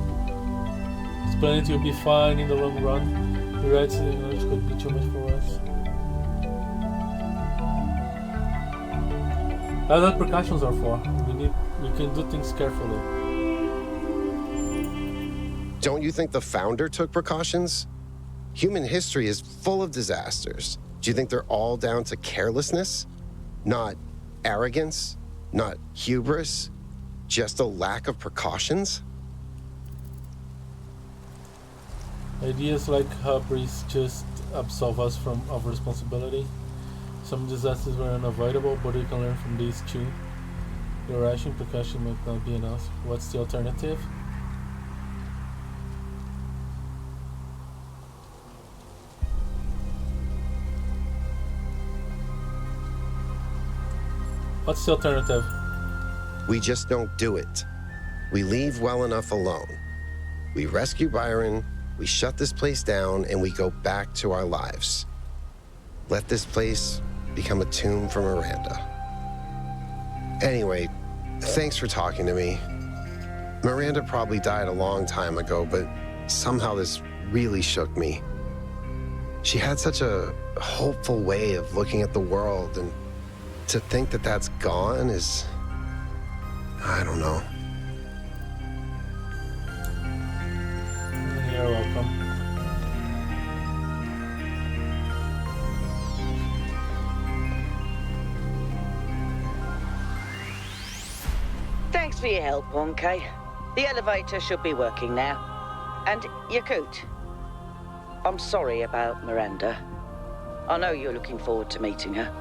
This planet will be fine in the long run. The right knowledge could be too much for us. That's what precautions are for. We can do things carefully. Don't you think the founder took precautions? Human history is full of disasters. Do you think they're all down to carelessness? Not arrogance? Not hubris? Just a lack of precautions? Ideas like hubris just absolve us of responsibility. Some disasters were unavoidable, but we can learn from these too. Your ration precaution might not be enough. What's the alternative? What's the alternative? We just don't do it. We leave well enough alone. We rescue Byron, we shut this place down, and we go back to our lives. Let this place become a tomb for Miranda. Anyway, thanks for talking to me. Miranda probably died a long time ago, but somehow this really shook me. She had such a hopeful way of looking at the world, and to think that that's gone is, I don't know. You're welcome. Thanks for your help, 1K. The elevator should be working now. And Yakut, I'm sorry about Miranda. I know you're looking forward to meeting her.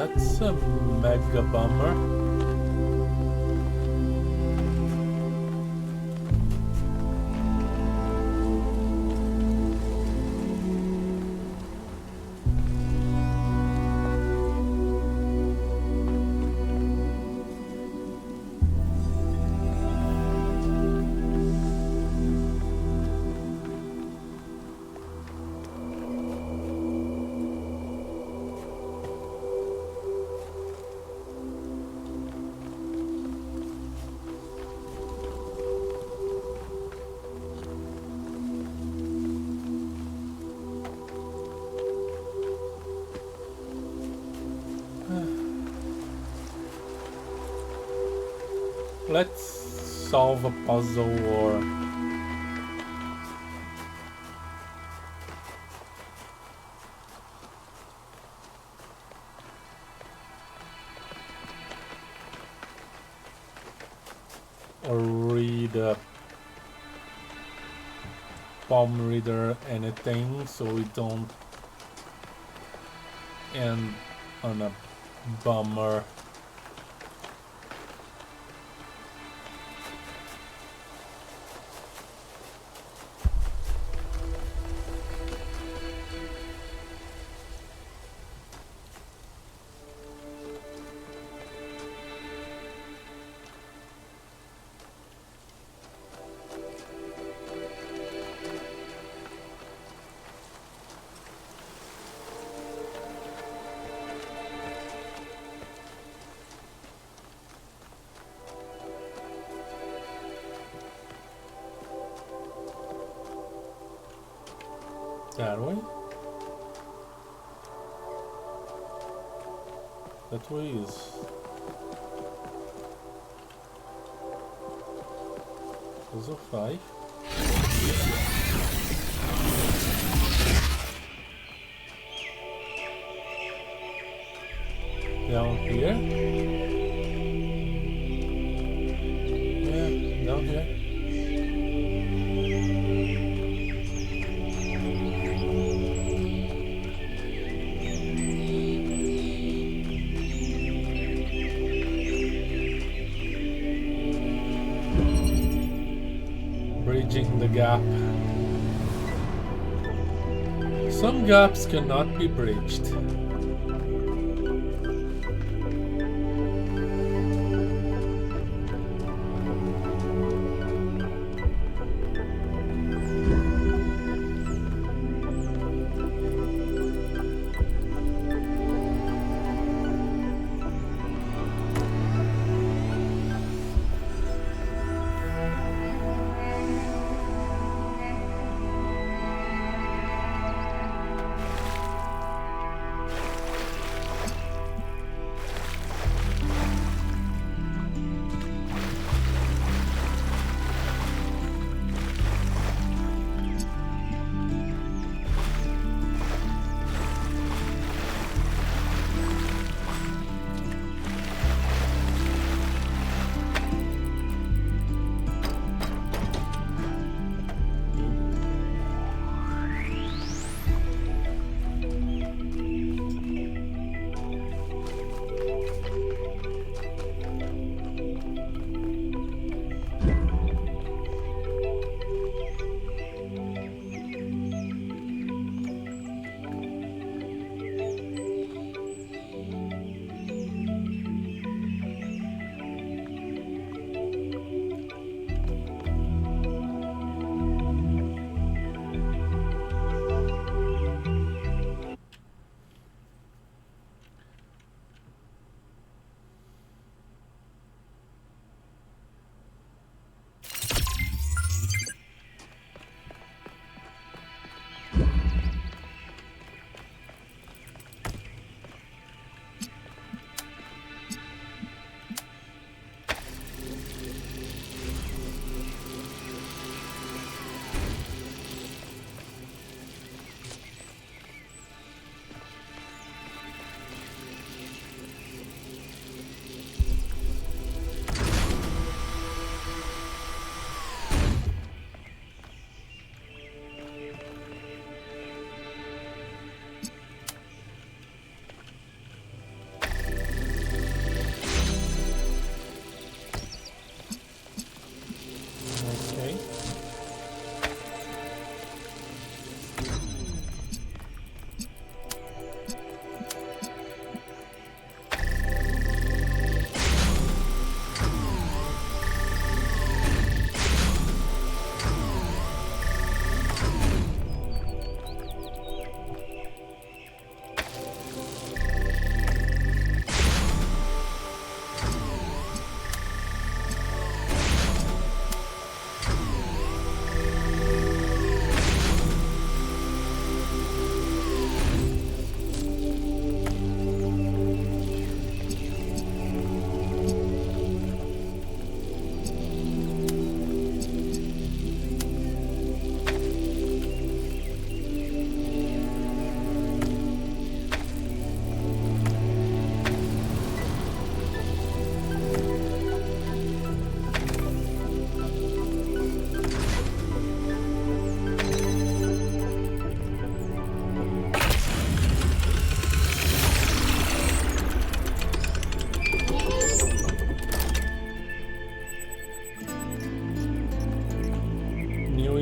That's a mega bummer. Let's solve a puzzle or read a palm reader, anything, so we don't end on a bummer. That way? That way is... puzzle 5. Down here? Yeah, down here. Bridging the gap. Some gaps cannot be bridged.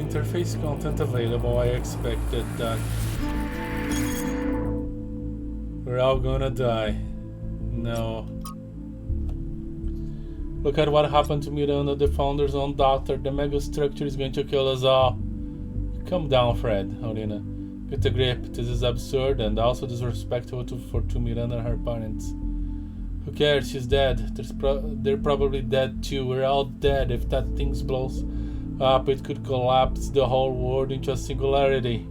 interface content available. I expected that. We're all gonna die. No. Look at what happened to Miranda, the founder's own daughter. The megastructure is going to kill us all. Calm down, Fred, Aurina. Get a grip. This is absurd and also disrespectful to Miranda and her parents. Who cares? She's dead. They're probably dead too. We're all dead. If that thing blows up, it could collapse the whole world into a singularity.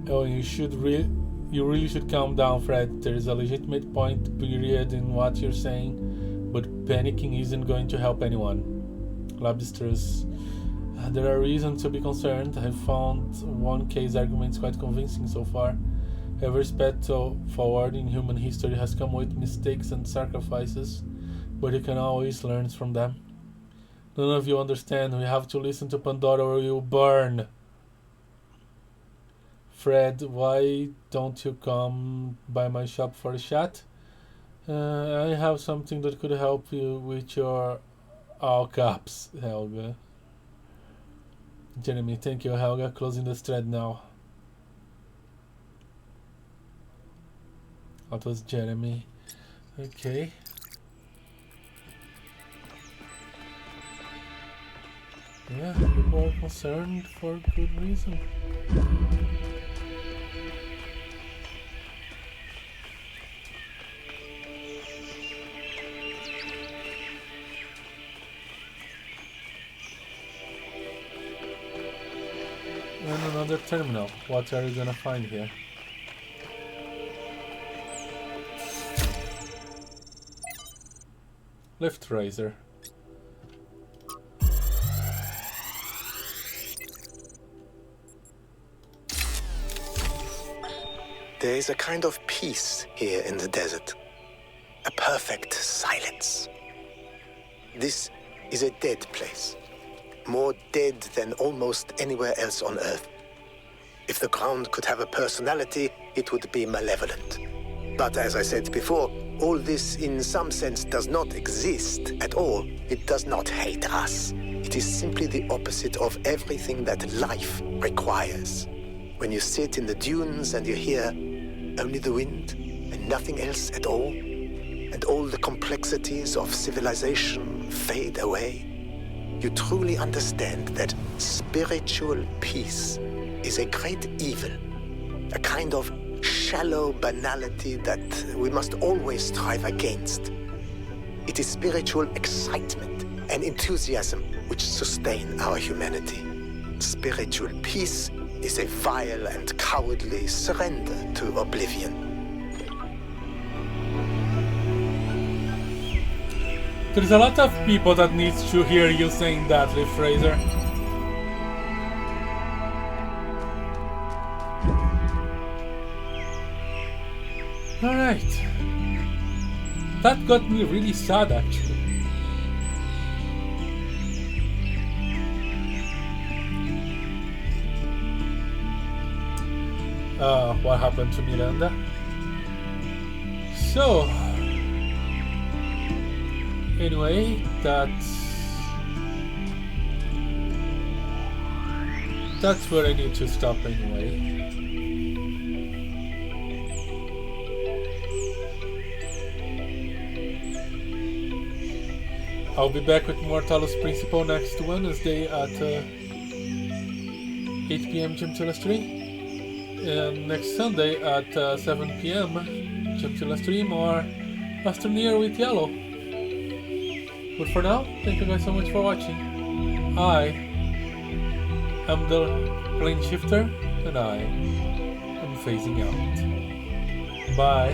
Oh, you really should calm down, Fred. There is a legitimate point, period, in what you're saying, but panicking isn't going to help anyone. Lab distress. There are reasons to be concerned. I've found one case arguments quite convincing so far. Every step forward in human history has come with mistakes and sacrifices, but you can always learn from them. None of you understand. We have to listen to Pandora or you'll burn. Fred, why don't you come by my shop for a chat? I have something that could help you with your all caps, Helga. Jeremy, thank you, Helga. Closing this thread now. That was Jeremy. Okay. Yeah, people are concerned for good reason. And another terminal. What are you gonna find here? Lift razor. There is a kind of peace here in the desert. A perfect silence. This is a dead place. More dead than almost anywhere else on Earth. If the ground could have a personality, it would be malevolent. But as I said before, all this in some sense does not exist at all. It does not hate us. It is simply the opposite of everything that life requires. When you sit in the dunes and you hear only the wind and nothing else at all, and all the complexities of civilization fade away, you truly understand that spiritual peace is a great evil, a kind of shallow banality that we must always strive against. It is spiritual excitement and enthusiasm which sustain our humanity. Spiritual peace is a vile and cowardly surrender to oblivion. There's a lot of people that needs to hear you saying that, Lift Razor. Alright. That got me really sad, actually. What happened to Miranda? So, anyway, that's where I need to stop anyway. I'll be back with more Talos Principle next Wednesday at 8 PM GMT 3. And next Sunday at 7 PM GMT stream or Astroneer with Yellow. But for now, thank you guys so much for watching. I am the plane shifter and I am phasing out. Bye.